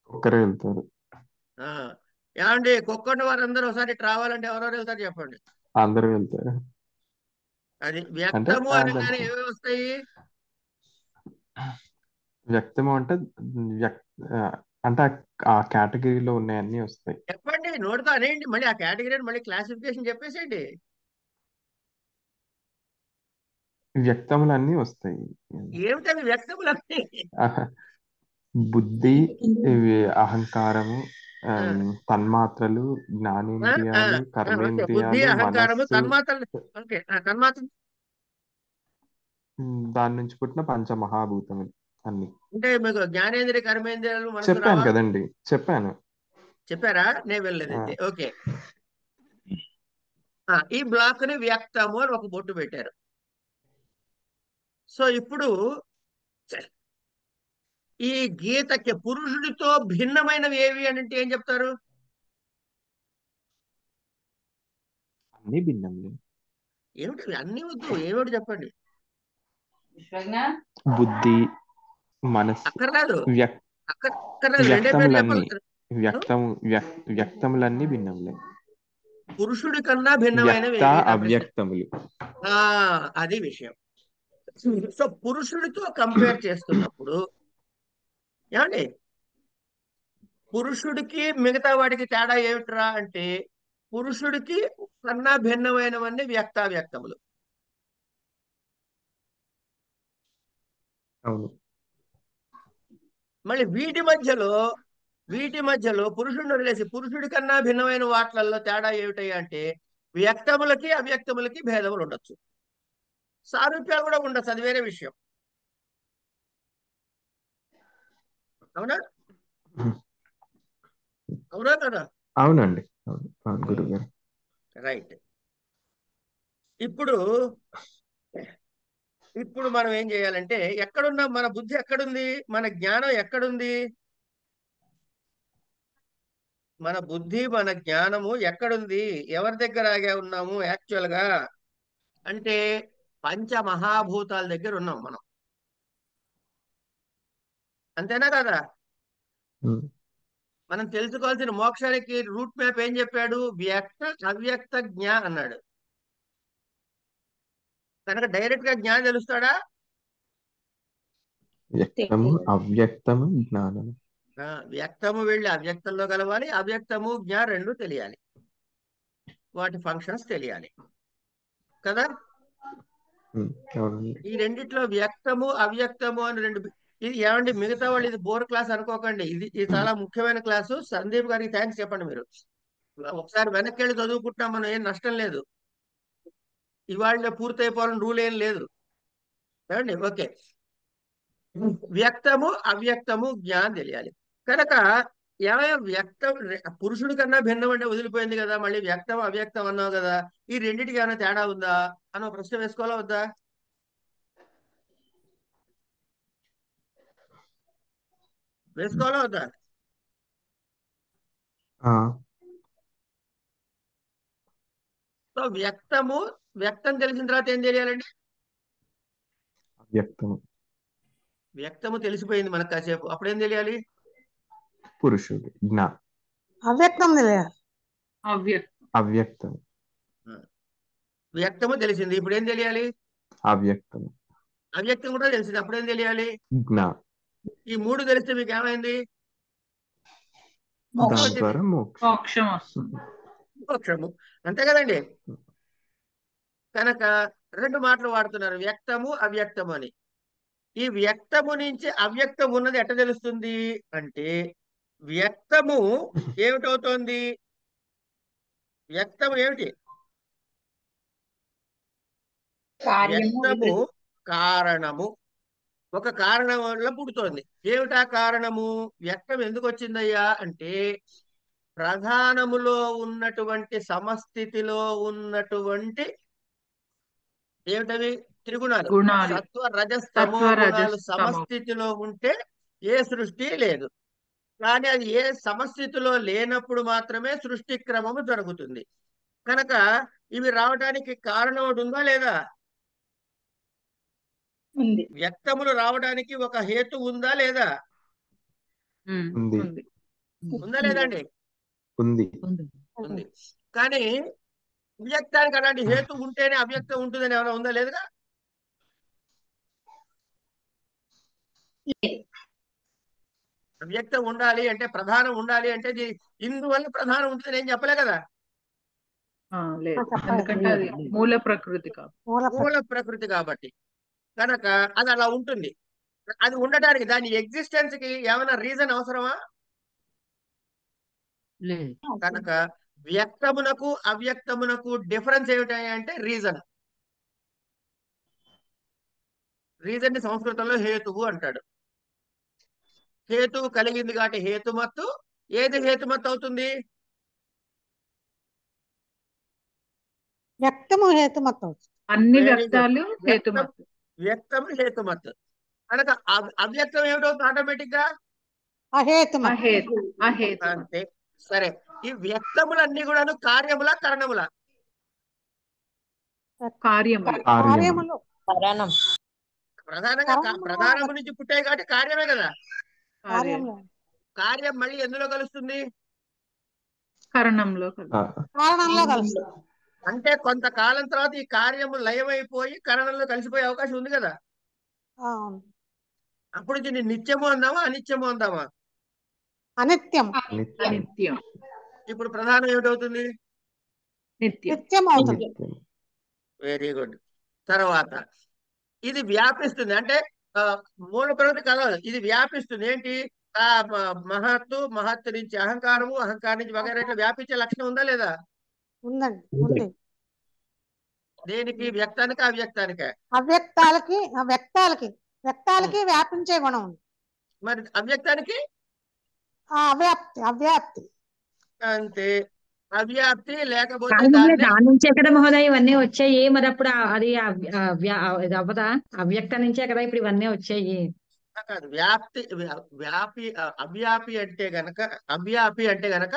ఒక్కరే వెళ్తారు. ఏమండి, కొక్కొండ వారందరూ ఒకసారి ఇటు రావాలంటే ఎవరెవరు వెళ్తారు చెప్పండి? అందరూ వెళ్తారు. అది వ్యక్తము అనగానే ఏవి వస్తాయి? వ్యక్తము అంటే అంటే ఆ కేటగిరీలో ఉన్నాయన్నీ వస్తాయి. చెప్పండి, నోటితో అనేయండి. మళ్ళీ ఆ కేటగిరీ మళ్ళీ క్లాసిఫికేషన్ చెప్పేసేయండి. వ్యక్తములన్నీ వస్తాయి. ఏమిటవి వ్యక్తములన్నీ? ఆహా. బుద్ధి, ఇవి అహంకారము, తన్మాత్రలు, జ్ఞానేంద్రియాలు, ఓకే, బుద్ధి, కర్మేంద్రియాలు, అహంకారము, మనస్సు, తన్మాత్రలు. ఓకే, తన్మాత్రలు దాని నుంచి పుట్టిన పంచమహాభూతములు అన్ని. అంటే మీకు జ్ఞానేంద్రియ, కర్మేంద్రియాలు, మనసు చెప్పాను రావా? కదండి, చెప్పాను. చెప్పారా? నేను ఆ, వెళ్ళలేదండి. ఓకే, ఈ బ్లాక్ ని వ్యక్తము అని ఒక బొట్టు పెట్టారు. సో ఇప్పుడు ఈ గీతకి పురుషుడితో భిన్నమైనవి ఏవి అని అంటే ఏం చెప్తారు? అన్ని భిన్నములే. ఏమిటి అన్ని వద్దు, ఏమిటి చెప్పండి. బుద్ధి, మనస్సు, అక్కర్లేదు, అక్కర్లేదు, రెండే పేర్లు వ్యక్తములన్నీ చెప్పాలి. వ్యక్తములన్నీ భిన్నములే. పురుషుడి కన్నా భిన్నమైనవి వ్యక్త ఏవి నా ప్రశ్న. అవ్యక్తములు. అది విషయం. సో పురుషుడితో కంపేర్ చేస్తున్నప్పుడు ఏమండి, పురుషుడికి మిగతా వాటికి తేడా ఏమిట్రా అంటే, పురుషుడికి కన్నా భిన్నమైనవన్నీ వ్యక్తావ్యక్తములు. అవును. మళ్ళీ వీటి మధ్యలో పురుషుడిని వదిలేసి పురుషుడి కన్నా భిన్నమైన వాటిలలో తేడా ఏమిటయ్యా అంటే, వ్యక్తములకి అవ్యక్తములకి భేదములు ఉండొచ్చు, సారూప్యాలు కూడా ఉండొచ్చు, అది వేరే విషయం. అవునా అవునా కదా? అవునండి, అవును గురువు గారు. రైట్. ఇప్పుడు మనం ఏం చేయాలంటే, ఎక్కడున్నాం? మన బుద్ధి ఎక్కడుంది? మన జ్ఞానం ఎక్కడుంది? మన బుద్ధి, మన జ్ఞానము ఎక్కడుంది? ఎవరి దగ్గర ఆగా ఉన్నాము యాక్చువల్ గా అంటే, పంచమహాభూతాల దగ్గర ఉన్నాం మనం. అంతేనా కదా? మనం తెలుసుకోవాల్సిన మోక్షానికి రూట్ మ్యాప్ ఏం చెప్పాడు? వ్యక్త అవ్యక్త జ్ఞా అన్నాడు. కనుక డైరెక్ట్ గా జ్ఞానం తెలుస్తాడా? వ్యక్తము, అవ్యక్తము, జ్ఞానము. వ్యక్తము వెళ్ళి అవ్యక్తంలో కలవాలి, అవ్యక్తము జ్ఞా రెండు తెలియాలి, వాటి ఫంక్షన్స్ తెలియాలి కదా? అవునండి. ఈ రెండిట్లో వ్యక్తము అవ్యక్తము అని రెండు. ఇది ఏమండి, మిగతా వాళ్ళు ఇది బోర్ క్లాస్ అనుకోకండి, ఇది చాలా ముఖ్యమైన క్లాసు. సందీప్ గారికి థ్యాంక్స్ చెప్పండి. మీరు ఒకసారి వెనక్కి వెళ్ళి చదువుకుంటాం, మనం ఏం నష్టం లేదు. ఇవాళ పూర్తయిపోవాలని రూల్ ఏం లేదు ఏమండి. ఓకే, వ్యక్తము అవ్యక్తము జ్ఞానం తెలియాలి. కనుక వ్యక్తం పురుషుడి కన్నా భిన్నం అంటే వదిలిపోయింది కదా, మళ్ళీ వ్యక్తం అవ్యక్తం అన్నావు కదా, ఈ రెండింటికి ఏమైనా తేడా ఉందా అని ప్రశ్న వేసుకోవాలా వద్దా? వేసుకోవాలా వద్దా? సో వ్యక్తం తెలిసిన తర్వాత ఏం తెలియాలండి? వ్యక్తము తెలిసిపోయింది మనకు కాసేపు, అప్పుడేం తెలియాలి? పురుషుడు, అవ్యక్తం తెలియాలి. అవ్యక్తం. వ్యక్తము తెలిసింది, ఇప్పుడు ఏం తెలియాలి? అవ్యక్తం కూడా తెలిసింది, అప్పుడేం తెలియాలి? ఈ మూడు తెలిస్తే మీకు ఏమైంది? మోక్షము. అంతే కదండి. కనుక రెండు మాటలు వాడుతున్నారు, వ్యక్తము అవ్యక్తము అని. ఈ వ్యక్తము నుంచి అవ్యక్తం ఉన్నది ఎట్ట తెలుస్తుంది అంటే, వ్యక్తము ఏమిటవుతోంది? వ్యక్తము ఏమిటి? వ్యక్తము కారణము, ఒక కారణం వల్ల పుడుతోంది. ఏమిటా కారణము? వ్యక్తం ఎందుకు వచ్చిందయ్యా అంటే, ప్రధానములో ఉన్నటువంటి సమస్థితిలో ఉన్నటువంటి ఏమిటవి? త్రిగుణాలు, సత్వ రజస్తమో గుణాలు సమస్థితిలో ఉంటే ఏ సృష్టి లేదు. కానీ అది ఏ సమస్థితిలో లేనప్పుడు మాత్రమే సృష్టి క్రమము జరుగుతుంది. కనుక ఇవి రావడానికి కారణం ఒకటి ఉందా లేదా? వ్యక్తములు రావడానికి ఒక హేతు ఉందా లేదా? ఉందా లేదండి? ఉంది. కానీ వ్యక్తానికి అలాంటి హేతు ఉంటేనే అవ్యక్తం ఉంటుందని ఏమైనా ఉందా లేదుగా? అవ్యక్తం ఉండాలి అంటే, ప్రధానం ఉండాలి అంటే, ఇందువల్ల ప్రధానం ఉంటుంది ఏం చెప్పలే కదా. ఎందుకంటే అది మూల ప్రకృతి కాబట్టి కనుక అది అలా ఉంటుంది. అది ఉండటానికి దాని ఎగ్జిస్టెన్స్ కి ఏమైనా రీజన్ అవసరమా? లేదు. కనుక వ్యక్తమునకు అవ్యక్తమునకు డిఫరెన్స్ ఏమిటంటే రీజన్. రీజన్ ని సంస్కృతంలో హేతువు అంటాడు. హేతువు కలిగింది కాబట్టి హేతుమత్తు. ఏది హేతుమత్తు అవుతుంది? వ్యక్తము హేతుమత్తు అవుతుంది. అన్ని వెరీ గుడ్. వ్యక్తాలు హేతుమత్తు. వ్యక్తము హేతుమత్తు. కనుక అవ్యక్తం ఏమిటవుతుంది ఆటోమేటిక్ గా? అహేతుమత్తు. అంతే. సరే, ఈ వ్యక్తములన్నీ కూడాను కార్యముల కరణముల? కార్యములు. కార్యములు. కరణం. ప్రధానంగా ప్రధానము నుంచి పుట్టాయి కాబట్టి కార్యమే కదా. కార్యములు. కార్యం మళ్ళీ ఎందులో కలుస్తుంది? కరణంలో కారణంలో కలుస్తుంది. అంటే కొంతకాలం తర్వాత ఈ కార్యము లయమైపోయి కరణంలో కలిసిపోయే అవకాశం ఉంది కదా. అవును. అప్పుడు దీన్ని నిత్యము అందామా అనిత్యము అందామా? అనిత్యం. నిత్యం. ఇప్పుడు ప్రధానం ఏమిటవుతుంది? నిత్యం అవుతుంది. Very good. తర్వాత ఇది వ్యాపిస్తుంది. అంటే మూల ప్రకృతి కలదు, ఇది వ్యాపిస్తుంది. ఏంటి? మహత్తు నుంచి అహంకారము, అహంకారం నుంచి వగైరా ఇట్లా వ్యాపించే లక్షణం ఉందా లేదా? ఉందండి, ఉంది. దేనికి? వ్యక్తానికి అవ్యక్తానికే? అవ్యక్తాలకి వ్యక్తాలకి వ్యాపించే గుణం ఉంది. మరి అవ్యక్తానికి? అవ్యాప్తి. అంతే. అవ్యాప్తి లేకపోతే దాని నుంచే కదా మహోదయ ఇవన్నీ వచ్చాయి. మరి అప్పుడు అది అవ్వదా? అవ్యక్త నుంచే కదా ఇప్పుడు ఇవన్నీ వచ్చాయి. కాదు, అవ్యాపి అంటే గనక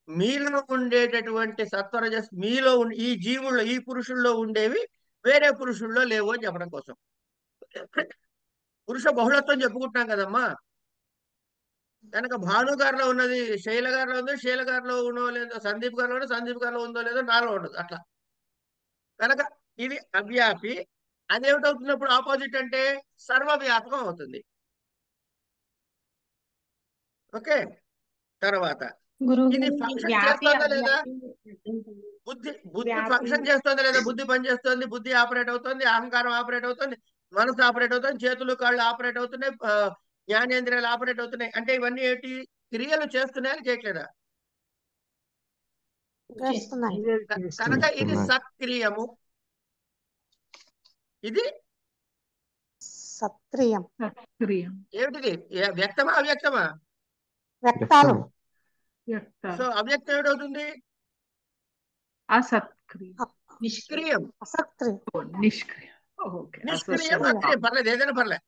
మీలో ఉండేటటువంటి సత్వరజస్ మీలో ఈ జీవుల్లో ఈ పురుషుల్లో ఉండేవి వేరే పురుషుల్లో లేవు అని చెప్పడం కోసం. పురుష బహుళత్వం చెప్పుకుంటున్నాం కదమ్మా. కనుక భాను గారిలో ఉన్నది శైల గారిలో ఉంది, శైల గారిలో ఉన్నో లేదో సందీప్ గారిలో ఉండదు, సందీప్ గారిలో ఉందో లేదో నాలో ఉండదు. అట్లా కనుక ఇది అవ్యాపి. అదేమిటవుతున్నప్పుడు ఆపోజిట్ అంటే సర్వవ్యాపకం అవుతుంది. ఓకే. తర్వాత ఇది ఫంక్షన్ చేస్తుందా లేదా? బుద్ధి ఫంక్షన్ చేస్తుందా లేదా? బుద్ధి పనిచేస్తుంది, బుద్ధి ఆపరేట్ అవుతుంది, అహంకారం ఆపరేట్ అవుతుంది, మనసు ఆపరేట్ అవుతుంది, చేతులు కాళ్ళు ఆపరేట్ అవుతున్నాయి, జ్ఞానేంద్రియాలు ఆపరేట్ అవుతున్నాయి. అంటే ఇవన్నీ ఏంటి? క్రియలు చేస్తున్నాయని చేయట్లేదా? కనుక ఇది సక్రియము. ఇది సత్క్రియం. ఏమిటిది? వ్యక్తమా అవ్యక్తమా? వ్యక్తాలు. సో అవ్యక్తం ఏమిటవుతుంది? నిష్క్రియం. నిష్క్రియం అక్రియం పర్లేదు, ఏదైనా పర్లేదు,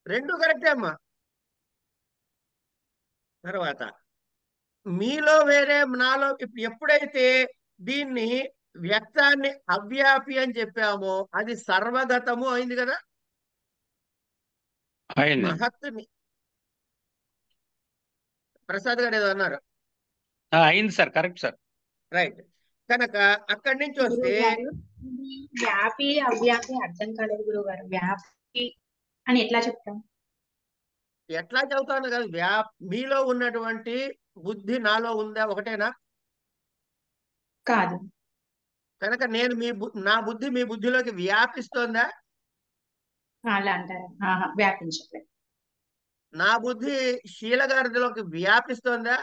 రెండు కరెక్టే అమ్మా. తర్వాత మీలో వేరే నాలో ఎప్పుడైతే దీన్ని వ్యక్తాన్ని అవ్యాపి అని చెప్పామో అది సర్వగతము అయింది కదా. మహత్తుని ప్రసాద్ గారు ఏదో అన్నారు. అయింది సార్, కరెక్ట్ సార్. రైట్. కనుక అక్కడి నుంచి వస్తే వ్యాపి అవ్యాపి అర్థం కాలేదు గురువు గారు. వ్యాపి అని ఎట్లా చెప్తాం? ఎట్లా చెబుతాను కదా, మీలో ఉన్నటువంటి బుద్ధి నాలో ఉందా? ఒకటేనా? కాదు. కనుక నేను నా బుద్ధి మీ బుద్ధిలోకి వ్యాపిస్తోందా? అలా అంటారు. వ్యాపించట్లేదు. నా బుద్ధి శీల గారిలోకి వ్యాపిస్తోందా?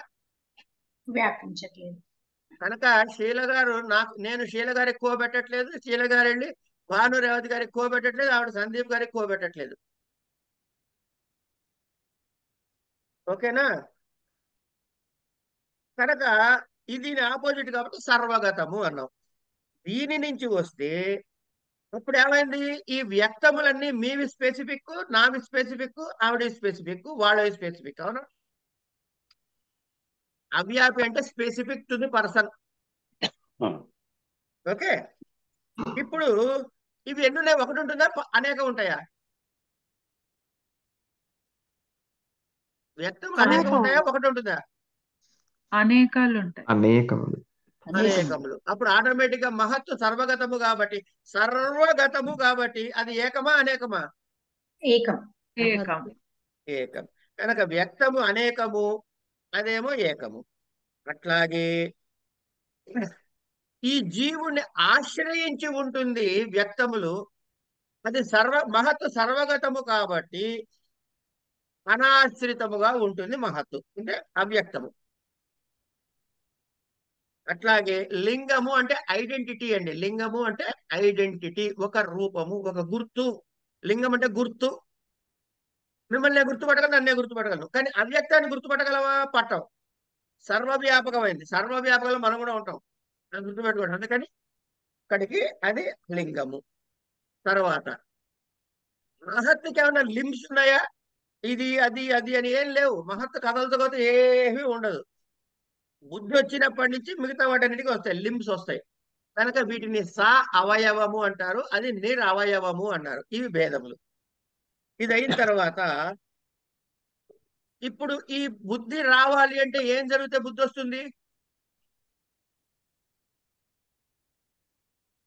వ్యాపించట్లేదు. కనుక శీల గారు నేను శీల గారికి కోబెట్టట్లేదు, శీల గారు వెళ్ళి భాను రేవతి గారికి కోబెట్టట్లేదు, ఆవిడ సందీప్ గారికి కోబెట్టట్లేదు. ఓకేనా? కనుక ఇది ఆపోజిట్ కాబట్టి సర్వగతము అన్నాం. దీని నుంచి వస్తే ఇప్పుడు ఏమైంది? ఈ వ్యక్తములన్నీ మీవి స్పెసిఫిక్, నావి స్పెసిఫిక్, ఆవిడ స్పెసిఫిక్, వాళ్ళవి స్పెసిఫిక్. అవునా? అవ్యాపి అంటే specific to the person. Okay. ఇప్పుడు ఇవి ఎన్ని ఉన్నాయి? ఒకటి ఉంటుందా అనేక ఉంటాయా? వ్యక్తములు అనేక ఉంటాయా ఒకటి ఉంటుందా? అనేకాలు ఉంటాయి. అనేకములు. అప్పుడు ఆటోమేటిక్ గా మహత్తు సర్వగతము కాబట్టి అది ఏకమా అనేకమా? ఏకం. ఏకం. కనుక వ్యక్తము అనేకము, అదేమో ఏకము. అట్లాగే ఈ జీవుణ్ణి ఆశ్రయించి ఉంటుంది వ్యక్తములు. అది మహత్తు సర్వగతము కాబట్టి అనాశ్రితముగా ఉంటుంది మహత్తు, అంటే అవ్యక్తము. అట్లాగే లింగము అంటే ఐడెంటిటీ అండి. లింగము అంటే ఐడెంటిటీ, ఒక రూపము, ఒక గుర్తు. లింగం అంటే గుర్తు. మిమ్మల్ని నేను గుర్తుపట్టగలను, నన్నే గుర్తుపట్టగలను. కానీ అవ్యక్తాన్ని గుర్తుపట్టగలవా? పట్టం. సర్వవ్యాపకమైంది. సర్వవ్యాపకంలో మనం కూడా ఉంటాం, అది గుర్తుపెట్టుకోండి. అందుకని ఇక్కడికి అది లింగము. తర్వాత మహత్తుకి ఏమైనా లిమ్స్ ఉన్నాయా? ఇది అది అది అని ఏం లేవు. మహత్తు కథలతో ఏమీ ఉండదు. బుద్ధి వచ్చినప్పటి నుంచి మిగతా వాటన్నిటికీ వస్తాయి, లింబ్స్ వస్తాయి. కనుక వీటిని సా అవయవము అంటారు, అది నిరవయవము అన్నారు. ఇవి భేదములు. ఇది అయిన తర్వాత ఇప్పుడు ఈ బుద్ధి రావాలి అంటే ఏం జరిగితే బుద్ధి వస్తుంది?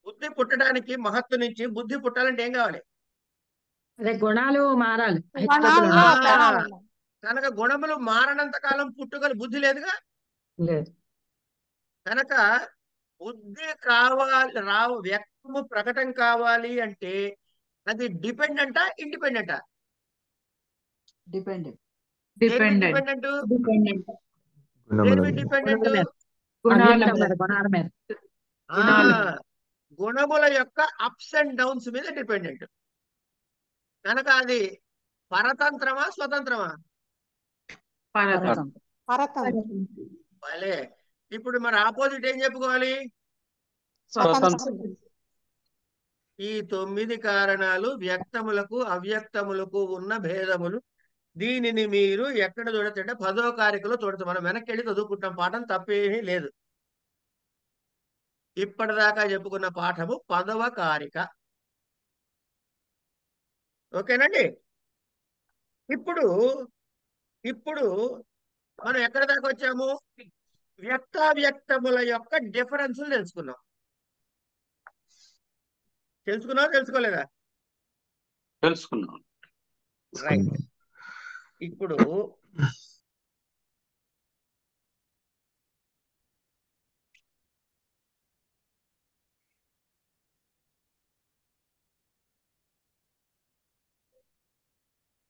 బుద్ధి పుట్టడానికి, మహత్తు నుంచి బుద్ధి పుట్టాలంటే ఏం కావాలి? అదే గుణాలు మారాలి, గుణాల్లో తేడాలు ఉన్నాయి. కనుక గుణములు మారనంత కాలం పుట్టుకలు బుద్ధి లేదుగా. లేదు. కనుక బుద్ధి కావాలి, వ్యక్తము ప్రకటన కావాలి అంటే అది డిపెండెంటా ఇండిపెండెంటా? డిపెండెంట్. డిపెండెంట్. డిపెండెంట్ గుణముల యొక్క అప్స్ అండ్ డౌన్స్ మీద డిపెండెంట్. కనుక అది పరతంత్రమా స్వతంత్రమా? భలే. ఇప్పుడు మరి ఆపోజిట్ ఏం చెప్పుకోవాలి? ఈ 9 కారణాలు వ్యక్తములకు అవ్యక్తములకు ఉన్న భేదములు. దీనిని మీరు ఎక్కడ చూడొచ్చంటే 10వ కారికలో చూడచ్చు. మనం వెనక్కి వెళ్ళి చదువుకుంటాం, పాఠం తప్పేమీ లేదు. ఇప్పటిదాకా చెప్పుకున్న పాఠము 10వ కారిక. ఓకేనండి. ఇప్పుడు మనం ఎక్కడ దాకా వచ్చాము? వ్యక్తావ్యక్తముల యొక్క డిఫరెన్స్లు తెలుసుకోలేదా? తెలుసుకున్నాం. రైట్. ఇప్పుడు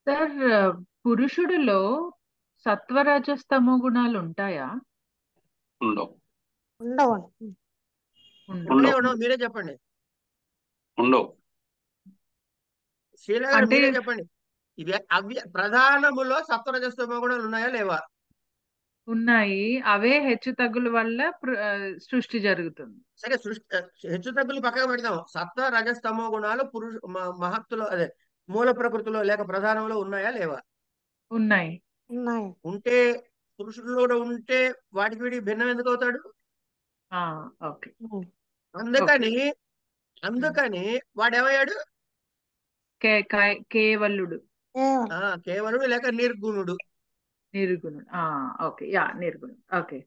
సార్, పురుషుడిలో సత్వరజస్తమో గుణాలు ఉంటాయా? ఉండవు. మీరే చెప్పండి. ఉండవు. శ్రీల గారు మీరే చెప్పండి. ప్రధానములో సత్వరజస్తమో గుణాలు ఉన్నాయా లేవా? ఉన్నాయి. అవే హెచ్చు తగ్గుల వల్ల సృష్టి జరుగుతుంది. సరే, హెచ్చు తగ్గులు పక్కన పెడదాం. సత్వ రజస్తమో గుణాలు మహత్తులో, అదే మూల ప్రకృతిలో లేక ప్రధానంలో ఉన్నాయా లేవా? ఉన్నాయి. ఉంటే పురుషుల్లో ఉంటే వాటికి వీడికి భిన్నం ఎందుకు అవుతాడు? అందుకని వాడేమయ్యాడు? కేవలుడు. కేవలుడు లేక నిర్గుణుడు. నిర్గుణుడు. ఓకే.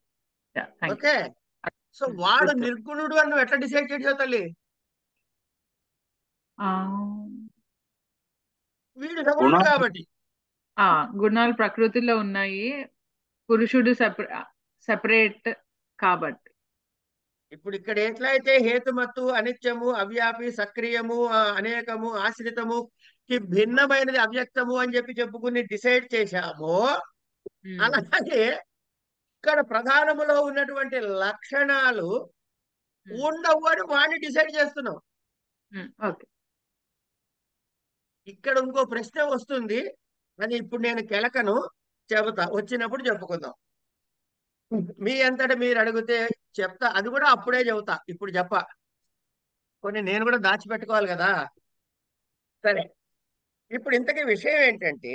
సో వాడు నిర్గుణుడు అని నువ్వు ఎట్లా డిసైడ్ చేసావు తల్లి? వీడు సగుణుడు కాబట్టి. గుణాలు ప్రకృతిలో ఉన్నాయి, పురుషుడు సెపరేట్ కాబట్టి. ఇప్పుడు ఇక్కడ ఎట్లయితే హేతుమత్తు, అనిత్యము, అవ్యాపి, సక్రియము, అనేకము, ఆశ్రితము కి భిన్నమైనది అవ్యక్తము అని చెప్పుకుని డిసైడ్ చేశామో, అలాగే ఇక్కడ ప్రధానములో ఉన్నటువంటి లక్షణాలు ఉండవు అని వాడిని డిసైడ్ చేస్తున్నాం. ఇక్కడ ఇంకో ప్రశ్న వస్తుంది, అది ఇప్పుడు నేను కెలకను, చెబుతా, వచ్చినప్పుడు చెప్పుకుందాం. మీ అంతటా మీరు అడిగితే చెప్తా, అది కూడా అప్పుడే చెబుతా, ఇప్పుడు కొన్ని నేను కూడా దాచిపెట్టుకోవాలి కదా. సరే, ఇప్పుడు ఇంతకీ విషయం ఏంటంటే,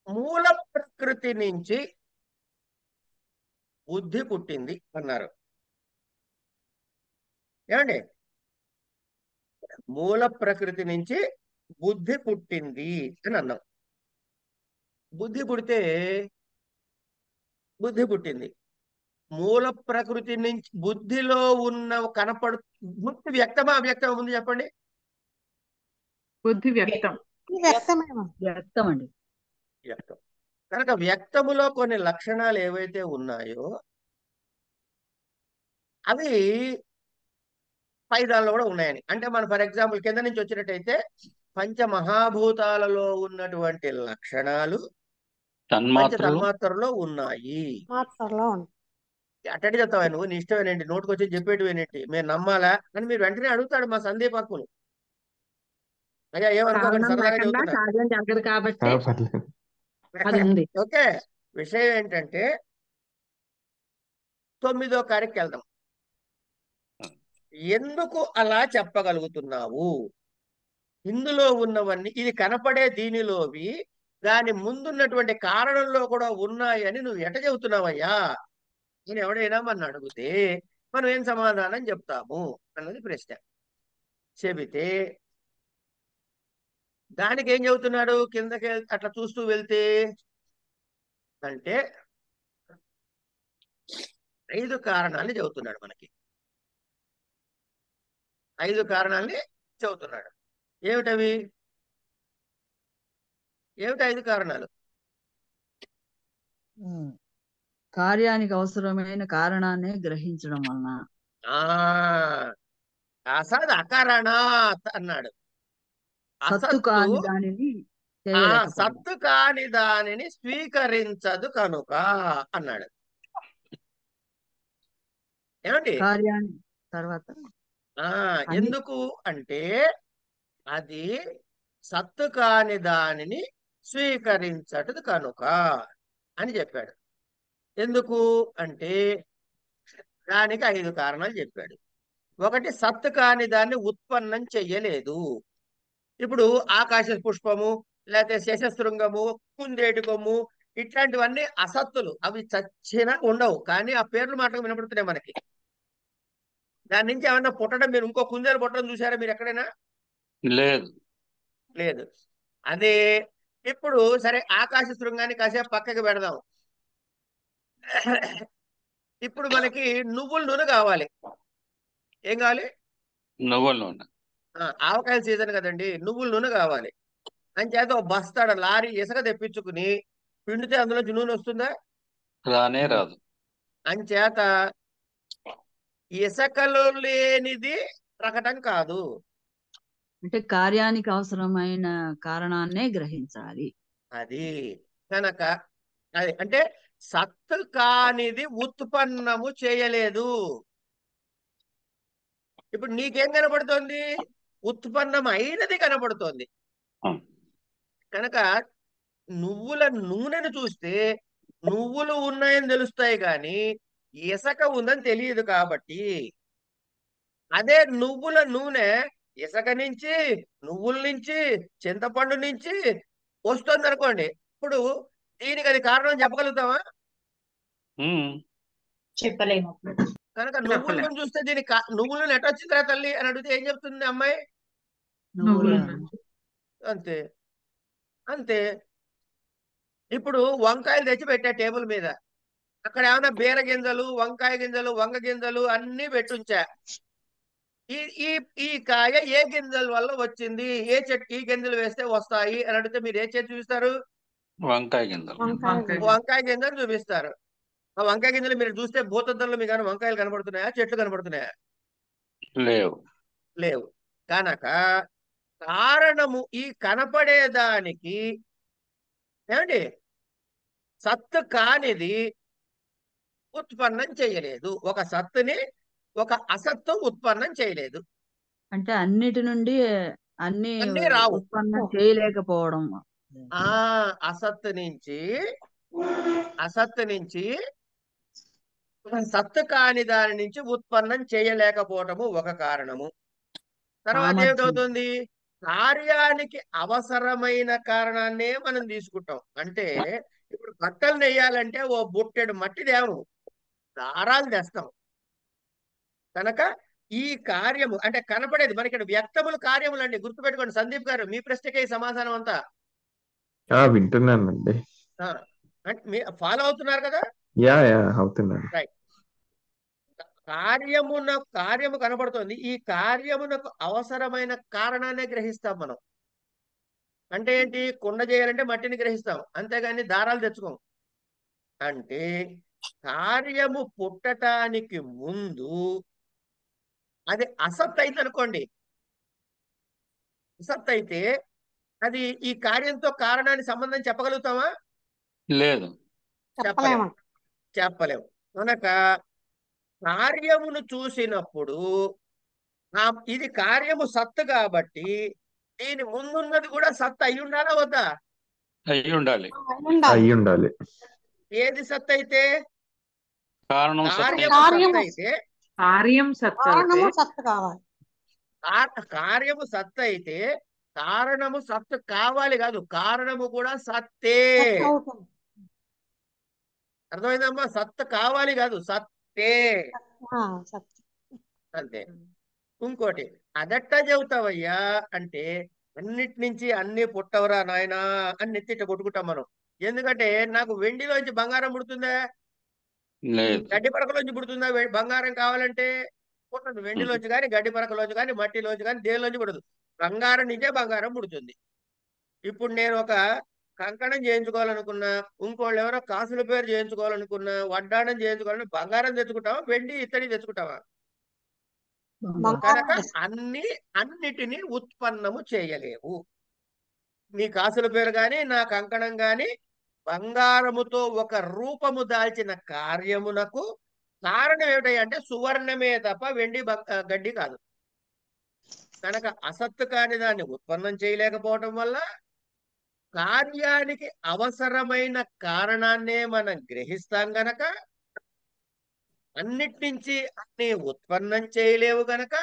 మూల ప్రకృతి నుంచి బుద్ధి పుట్టింది అన్నారు. ఏమండి? మూల ప్రకృతి నుంచి బుద్ధి పుట్టింది అని అన్నాం. బుద్ధి పుట్టింది. మూల ప్రకృతి నుంచి బుద్ధిలో ఉన్న బుద్ధి వ్యక్తమా అవ్యక్తమా ముందు చెప్పండి. బుద్ధి వ్యక్తం. వ్యక్తం అండి. వ్యక్తం. కనుక వ్యక్తములో కొన్ని లక్షణాలు ఏవైతే ఉన్నాయో అవి పై దానిలో కూడా ఉన్నాయని. అంటే మనం ఫర్ ఎగ్జాంపుల్ కింద నుంచి వచ్చినట్టయితే పంచమహాభూతాలలో ఉన్నటువంటి లక్షణాలు పంచ తన్మాత్రలు తన్మాత్రలో ఉన్నాయి. మాత్రలో ఉంది. అట్టడి చెప్తావా నువ్వు? నీ ఇష్టమేనండి, నోటుకు వచ్చి చెప్పేటివేనంటి, మీరు నమ్మాలా అని మీరు వెంటనే అడుగుతాడు మా సందీప్ అక్కును. అయ్యా ఏమనుకోకండి, కారణం సరదాగా లేకుండా చెబుతున్నా. కార్యం జరగదు కాబట్టి పర్లేదు. అది ఉంది. ఓకే, విషయం ఏంటంటే 9వ కార్యక్కి వెళ్దాం. ఎందుకు అలా చెప్పగలుగుతున్నావు? ఇందులో ఉన్నవన్నీ, ఇది కనపడే దీనిలోవి దాని ముందున్నటువంటి కారణంలో కూడా ఉన్నాయని నువ్వు ఎట చెబుతున్నావయ్యా నేను ఎవడైనా మన అడిగితే మనం ఏం సమాధానం చెప్తాము అన్నది ప్రశ్న. చెబితే దానికి ఏం చెబుతున్నాడు కిందకి అట్లా చూస్తూ వెళ్తే అంటే 5 కారణాలని చెబుతున్నాడు. మనకి 5 కారణాలని చెబుతున్నాడు. ఏమిటవి? ఏమిటి 5 కారణాలు? కార్యానికి అవసరమైన కారణాన్ని గ్రహించడం వలన. అసద్ అకారణాత్ అన్నాడు. సత్తు కాని దానిని చేయలేకపోవడం. సత్తు కాని దానిని స్వీకరించదు కనుక అన్నాడు. ఏమండి? కార్యాన్ని తర్వాత ఎందుకు అంటే అది సత్తు కాని దానిని స్వీకరించదు కనుక అని చెప్పాడు. ఎందుకు అంటే దానికి 5 కారణాలు చెప్పాడు. ఒకటి, సత్తు కాని దాన్ని ఉత్పన్నం చెయ్యలేదు. ఇప్పుడు ఆకాశ పుష్పము, లేకపోతే శశశృంగము, కుందేటి కొమ్ము, ఇట్లాంటివన్నీ అసత్తులు. అవి చచ్చినా ఉండవు, కానీ ఆ పేర్లు మాటలు వినపడుతున్నాయి మనకి. దాని నుంచి ఏమన్నా పుట్టడం, మీరు ఇంకో కుందేలు పుట్టడం చూసారా మీరు ఎక్కడైనా? లేదు. అదే ఇప్పుడు సరే, ఆకాశ శృంగాన్ని కాసేపు పక్కకి పెడదాం. ఇప్పుడు మనకి నువ్వుల నూనె కావాలి. ఏం కావాలి? నువ్వుల నూనె. ఆవకాయల సీజన్ కదండి, నువ్వుల నూనె కావాలి. అంచేత ఒక బస్తాడు లారీ ఇసుక తెప్పించుకుని పిండితే అందులోంచి నూనె వస్తుందా? రానే రాదు. అంచేత ఇసుకలో లేనిది ప్రకటన కాదు. అంటే కార్యానికి అవసరమైన కారణాన్నే గ్రహించాలి. అది కనుక అది అంటే సత్తు కానిది ఉత్పన్నము చేయలేదు. ఇప్పుడు నీకేం కనపడుతోంది? ఉత్పన్నం అయినది కనపడుతోంది. కనుక నువ్వుల నూనెను చూస్తే నువ్వులు ఉన్నాయని తెలుస్తాయి, కానీ ఇసుక ఉందని తెలియదు. కాబట్టి అదే నువ్వుల నూనె ఇసుక నుంచి, నువ్వుల నుంచి, చింతపండు నుంచి వస్తుంది అనుకోండి. ఇప్పుడు దీనికి అది కారణం చెప్పగలుగుతావా? చెప్పలేము. కనుక నువ్వులను చూస్తే దీనికి నువ్వులను ఎట్టొచ్చిందిరా తల్లి అని అడిగితే ఏం చెప్తుంది అమ్మాయి? అంతే అంతే. ఇప్పుడు వంకాయలు తెచ్చి పెట్టా టేబుల్ మీద. అక్కడ ఏమైనా బీర గింజలు, వంకాయ గింజలు, వంగ గింజలు అన్ని పెట్టుంచా. ఈ ఈ ఈ కాయ ఏ గింజల వల్ల వచ్చింది, ఏ చెట్టు ఈ గింజలు వేస్తే వస్తాయి అని అడిగితే మీరు ఏ చెట్టు చూపిస్తారు? వంకాయ గింజలు. వంకాయ గింజలు చూపిస్తారు. ఆ వంకాయ గింజలు మీరు చూస్తే భూతద్దంలో మీకు వంకాయలు కనబడుతున్నాయా, చెట్లు కనబడుతున్నాయా? లేవు. కనుక కారణము ఈ కనపడేదానికి ఏమండి సత్తు కానిది ఉత్పన్నం చేయలేదు. ఒక సత్తుని ఒక అసత్తు ఉత్పన్నం చేయలేదు. అంటే అన్నిటి నుండి అన్ని రావు, ఉత్పన్నం చేయలేకపోవడం. అసత్తు నుంచి సత్తు కాని దాని నుంచి ఉత్పన్నం చేయలేకపోవటము ఒక కారణము. తర్వాత ఏమిటవుతుంది? కార్యానికి అవసరమైన కారణాన్నే మనం తీసుకుంటాం. అంటే ఇప్పుడు బట్టలు నెయ్యాలంటే ఓ బుట్టెడు మట్టి దేము, దారాలు తెస్తాం. కనుక ఈ కార్యము అంటే కనపడేది మనకి ఇక్కడ వ్యక్తములు, కార్యములు అండి. గుర్తుపెట్టుకోండి సందీప్ గారు, మీ ప్రశ్నకే సమాధానం అంతా. వింటున్నానండి. అంటే ఫాలో అవుతున్నారు కదా? అవుతున్నాను. రైట్. కార్యము కనబడుతుంది. ఈ కార్యమునకు అవసరమైన కారణాన్ని గ్రహిస్తాం మనం. అంటే ఏంటి? కుండ చేయాలంటే మట్టిని గ్రహిస్తాం, అంతేగాని దారాలు తెచ్చుకోం. అంటే కార్యము పుట్టటానికి ముందు అది అసత్ అయింది అనుకోండి, అసత్ అయితే అది ఈ కార్యంతో కారణానికి సంబంధం చెప్పగలుగుతామా? లేదు. చెప్పలేము. చెప్పలేము. చెప్పలేము. కనుక కార్యమును చూసినప్పుడు ఇది కార్యము సత్తు కాబట్టి దీని ముందున్నది కూడా సత్తు అయి ఉండాలా వద్దా? అయి ఉండాలి. ఉండాలి. అయి ఉండాలి. ఏది సత్తు అయితే? కారణం సత్తు కార్యము కార్యము సత్తు అయితే, కార్యం సత్తు అయితే కారణము సత్తు కావాలి. కార్యము సత్తు అయితే కారణము సత్తు కావాలి కాదు, కారణము కూడా సత్తే. సత్తు అవుతుంది. అర్థమైందమ్మా? సత్తు కావాలి కాదు, సత్తే సత్తు. అంతే. ఇంకోటి అదట్టా చెబుతావయ్యా అంటే అన్నిటి నుంచి అన్ని పుట్టవరా నాయనా అని నెత్తిట కొట్టుకుంటాం మనం. ఎందుకంటే నాకు వెండిలోంచి బంగారం పుడుతుందా? లేదు. గడ్డి పరకలోంచి పుడుతుందా బంగారం కావాలంటే? పుట్టదు. వెండిలోంచి కానీ గడ్డి పరకలోంచి కానీ మట్టిలోంచి కానీ దేనిలోంచి పుడదు. బంగారం నుంచే బంగారం పుడుతుంది. ఇప్పుడు నేను ఒక కంకణం చేయించుకోవాలనుకున్నా, ఇంకోళ్ళు ఎవరో కాసుల పేరు చేయించుకోవాలనుకున్నా, వడ్డాణం చేయించుకోవాలని బంగారం తెచ్చుకుంటావా, వెండి ఇత్తడి తెచ్చుకుంటావా? కనుక అన్నిటినీ ఉత్పన్నము చేయలేవు. నీ కాసుల పేరు గాని నా కంకణం గాని బంగారముతో ఒక రూపము దాల్చిన కార్యమునకు కారణం ఏమిటంటే సువర్ణమే తప్ప వెండి గడ్డి కాదు. కనుక అసత్తు కాని దాన్ని ఉత్పన్నం చేయలేకపోవటం వల్ల కార్యానికి అవసరమైన కారణాన్నే మనం గ్రహిస్తాం గనక అన్నిటి నుంచి అన్ని ఉత్పన్నం చేయలేవు గనక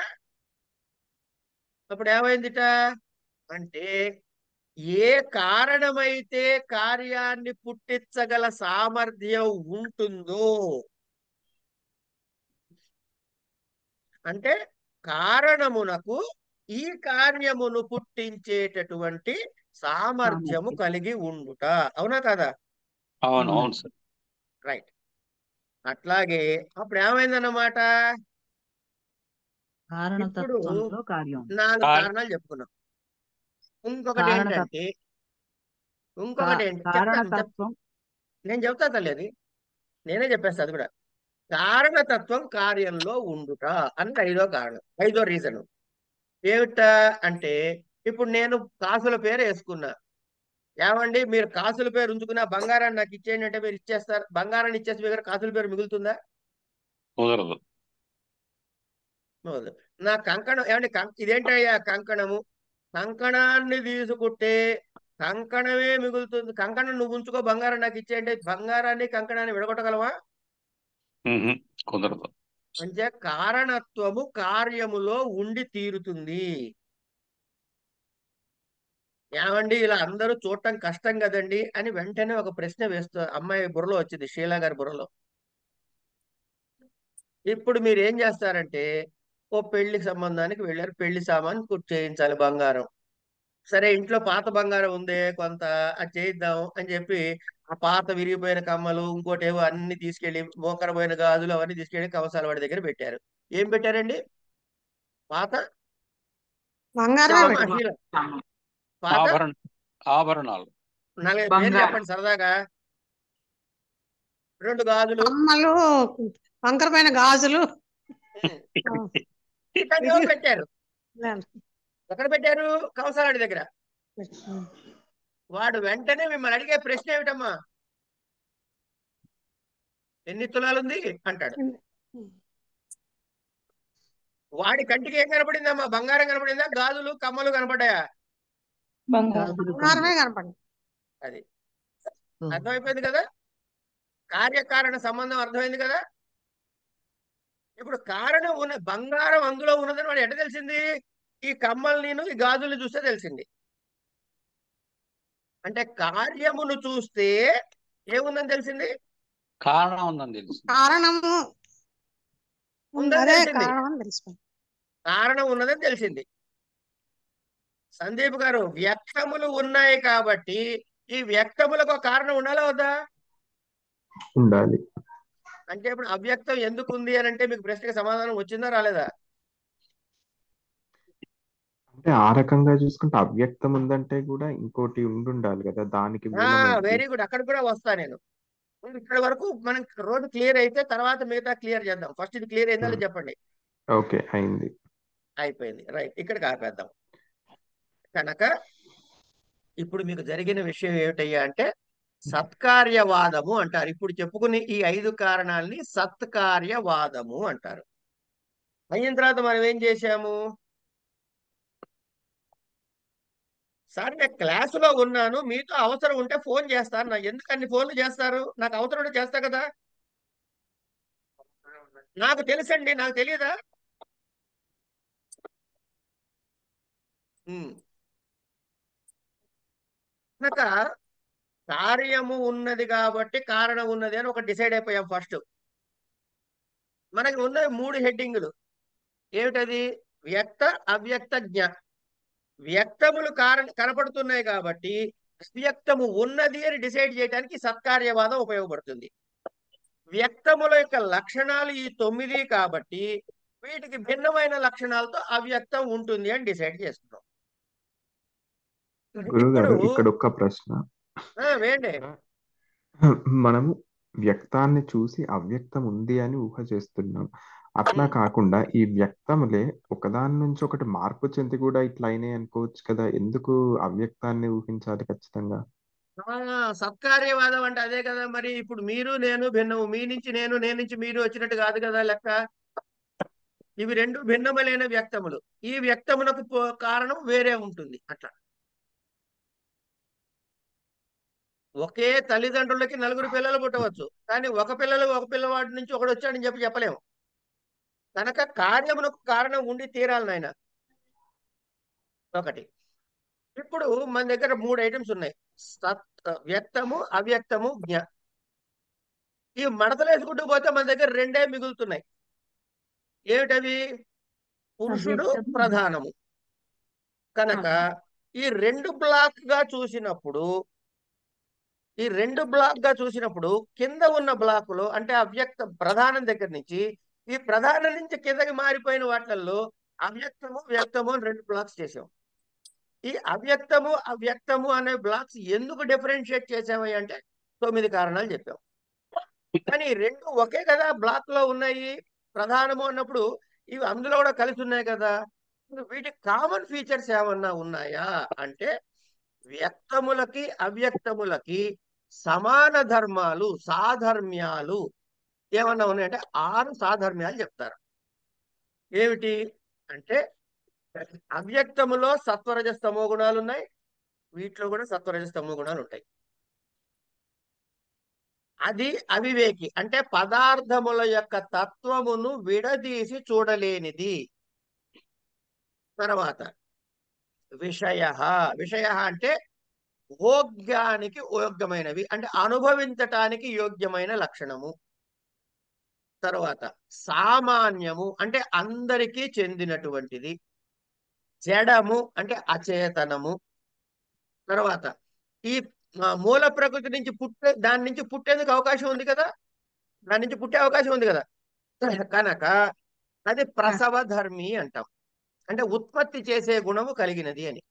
అప్పుడు ఏమైందిట అంటే ఏ కారణమైతే కార్యాన్ని పుట్టించగల సామర్థ్యం ఉంటుందో, అంటే కారణమునకు ఈ కార్యమును పుట్టించేటటువంటి సామర్థ్యము కలిగి ఉండుట. అవునా కదా? అవును. అవును సార్. రైట్. అట్లాగే అప్పుడు ఏమైందన్నమాట, ఇప్పుడు కారణతత్వంలో కార్యం. 4 కారణాలు చెప్పుకున్నాం. ఇంకొకటి ఏంటంటే కారణతత్వం నేను చెప్తా తల్లి, నేనే చెప్పేస్తా అది కూడా. కారణతత్వం కార్యంలో ఉండుట అన్నది 5వ కారణం, 5వ రీజన్ ఏమిటా అంటే ఇప్పుడు నేను కాసుల పేరు వేసుకున్నా. ఏమండి మీరు కాసుల పేరు ఉంచుకున్న బంగారాన్ని నాకు ఇచ్చేయండి అంటే మీరు ఇచ్చేస్తారు? బంగారాన్ని ఇచ్చేసి మీ దగ్గర కాసుల పేరు మిగులుతుందా? కుదరదు. నా కంకణం ఏమండి ఇదేంటయ్యా కంకణము, కంకణాన్ని తీసుకుంటే కంకణమే మిగులుతుంది. కంకణం నువ్వు ఉంచుకో, బంగారం నాకు ఇచ్చేయంటే బంగారాన్ని కంకణాన్ని విడగొట్టగలవా? కుదరదు. అంటే కారణత్వము కార్యములో ఉండి తీరుతుంది. ఏమండి ఇలా అందరూ చూడటం కష్టం కదండి అని వెంటనే ఒక ప్రశ్న వేస్తూ అమ్మాయి బుర్రలో వచ్చింది, షీలా గారి బుర్రలో. ఇప్పుడు మీరు ఏం చేస్తారంటే ఓ పెళ్లికి సంబంధానికి వెళ్ళారు, పెళ్లి సామాన్ చేయించాలి బంగారం. సరే ఇంట్లో పాత బంగారం ఉంది కొంత, అది చేయిద్దాం అని చెప్పి ఆ పాత విరిగిపోయిన కమ్మలు ఇంకోటేవో అన్ని తీసుకెళ్లి మోకరపోయిన గాజులు అవన్నీ తీసుకెళ్లి కవసాల వాడి దగ్గర పెట్టారు. ఏం పెట్టారండి? పాత పాత ఆభరణాలు. 4 పేర్లు చెప్పండి సరదాగా. 2 గాజులు, కమ్మలు, వంకరపైన గాజులు పెట్టారు. ఎక్కడ పెట్టారు? కవసాలాడి దగ్గర. వాడు వెంటనే మిమ్మల్ని అడిగే ప్రశ్న ఏమిటమ్మా, ఎన్ని తులాలుంది అంటాడు. వాడి కంటికి ఏం కనపడిందమ్మా? బంగారం కనపడిందా, గాజులు కమ్మలు కనపడ్డాయా? బంగారమే కనపడింది. అది అర్థమైపోయింది కదా? కార్యకారణ సంబంధం అర్థమైంది కదా? ఇప్పుడు కారణం ఉన్న బంగారం అందులో ఉన్నదని వాడు ఎట్ట తెలిసింది? ఈ కమ్మలు నేను ఈ గాజుల్ని చూస్తే తెలిసింది. అంటే కార్యమును చూస్తే ఏముందని తెలిసింది? కారణం ఉందని తెలిసింది. కారణము ఉందని తెలిసింది. కారణం ఉన్నదని తెలిసింది. సందీప్ గారు, వ్యక్తములు ఉన్నాయి కాబట్టి ఈ వ్యక్తములకు ఒక కారణం ఉండాలా వద్దా? ఉండాలి. అంటే ఇప్పుడు అవ్యక్తం ఎందుకు ఉంది అని అంటే మీకు ప్రశ్నకి సమాధానం వచ్చిందా రాలేదా? అంటే ఆ రకంగా చూసుకుంటే అవ్యక్తం ఉందంటే కూడా ఇంకోటి ఉండాలి కదా, దానికి వెరీ గుడ్, అక్కడ కూడా వస్తా నేను. ఇక్కడ వరకు మనం రోజు క్లియర్ అయితే తర్వాత మిగతా క్లియర్ చేద్దాం. ఫస్ట్ ఇది క్లియర్ అయిందా చెప్పండి. ఓకే, అయింది. అయిపోయింది. రైట్, ఇక్కడికి ఆపేద్దాం. కనుక ఇప్పుడు మీకు జరిగిన విషయం ఏమిటయ్యా అంటే సత్కార్యవాదము అంటారు. ఇప్పుడు చెప్పుకునే ఈ 5 కారణాలని సత్కార్యవాదము అంటారు. అయిన తర్వాత మనం ఏం చేశాము? సార్ నేను క్లాసులో ఉన్నాను, మీతో అవసరం ఉంటే ఫోన్ చేస్తాను. నాకు ఎందుకు అన్ని ఫోన్లు చేస్తారు? నాకు అవసరం ఉంటే చేస్తా కదా. నాకు తెలుసండి, నాకు తెలియదా? కనుక కార్యము ఉన్నది కాబట్టి కారణం ఉన్నది అని ఒక డిసైడ్ అయిపోయాం. ఫస్ట్ మనకి ఉన్న 3 హెడ్డింగులు ఏమిటది? వ్యక్త, అవ్యక్త, జ్ఞ. వ్యక్తములు కనపడుతున్నాయి కాబట్టి అవ్యక్తము ఉన్నది అని డిసైడ్ చేయడానికి సత్కార్యవాదం ఉపయోగపడుతుంది. వ్యక్తముల యొక్క లక్షణాలు ఈ 9 కాబట్టి వీటికి భిన్నమైన లక్షణాలతో అవ్యక్తం ఉంటుంది అని డిసైడ్ చేస్తున్నాం. గురుగారు, ఇప్పుడు ఇక్కడ ఒక్క ప్రశ్న. వేయండి. మనము వ్యక్తాన్ని చూసి అవ్యక్తం ఉంది అని ఊహ చేస్తున్నాం. అట్లా కాకుండా ఈ వ్యక్తములే ఒకదాని నుంచి ఒకటి మార్పు చెంది కూడా ఇట్లా అయినాయి అనుకోవచ్చు కదా. ఎందుకు అవ్యక్తాన్ని ఊహించాలి ఖచ్చితంగా? సత్కార్యవాదం అంటే అదే కదా. మరి ఇప్పుడు మీరు నేను భిన్నము, మీ నుంచి నేను, నేను నుంచి మీరు వచ్చినట్టు కాదు కదా లెక్క. ఇవి 2 భిన్నములైన వ్యక్తములు. ఈ వ్యక్తమునకు కారణం వేరే ఉంటుంది. అట్లా ఒకే తల్లిదండ్రులకి 4 పిల్లలు పుట్టవచ్చు, కానీ ఒక పిల్లవాడి నుంచి ఒకడు వచ్చాడని చెప్పలేము. కనుక కార్యమునకు కారణం ఉండి తీరాలి నాయన. ఒకటి. ఇప్పుడు మన దగ్గర 3 ఐటమ్స్ ఉన్నాయి: వ్యక్తము, అవ్యక్తము, జ్ఞ. ఈ మడతలు వేసుకుంటూ పోతే మన దగ్గర 2 మిగులుతున్నాయి. ఏమిటవి? పురుషుడు, ప్రధానము. కనుక ఈ 2 బ్లాక్ గా చూసినప్పుడు కింద ఉన్న బ్లాకులో అంటే అవ్యక్త ప్రధానం దగ్గర నుంచి ఈ ప్రధానం నుంచి కిందకి మారిపోయిన వాటిల్లో అవ్యక్తము, వ్యక్తము అని 2 బ్లాక్స్ చేసాం. ఈ అవ్యక్తము అనే బ్లాక్స్ ఎందుకు డిఫరెన్షియేట్ చేసామని అంటే 9 కారణాలు చెప్పాం. కానీ 2 ఒకే కదా బ్లాక్ లో ఉన్నాయి. ప్రధానము అన్నప్పుడు ఇవి అందులో కూడా కలిసి ఉన్నాయి కదా. వీటి కామన్ ఫీచర్స్ ఏమన్నా ఉన్నాయా అంటే వ్యక్తములకి అవ్యక్తములకి సమాన ధర్మాలు, సాధర్మ్యాలు ఏమన్నా ఉన్నాయంటే 6 సాధర్మ్యాలు చెప్తారు. ఏమిటి అంటే అవ్యక్తములో సత్వరజస్తమో గుణాలు ఉన్నాయి, వీటిలో కూడా సత్వరజస్తమో గుణాలు ఉంటాయి. అది అవివేకి అంటే పదార్థముల యొక్క తత్వమును విడదీసి చూడలేనిది. తర్వాత విషయ అంటే భోగ్యానికి యోగ్యమైనవి, అంటే అనుభవించటానికి యోగ్యమైన లక్షణము. తర్వాత సామాన్యము అంటే అందరికీ చెందినటువంటిది. జడము అంటే అచేతనము. తర్వాత ఈ మూల ప్రకృతి నుంచి దాని నుంచి పుట్టేందుకు అవకాశం ఉంది కదా, దాని నుంచి పుట్టే అవకాశం ఉంది కదా. కనుక అది ప్రసవ ధర్మి అంటాం, అంటే ఉత్పత్తి చేసే గుణము కలిగినది అని.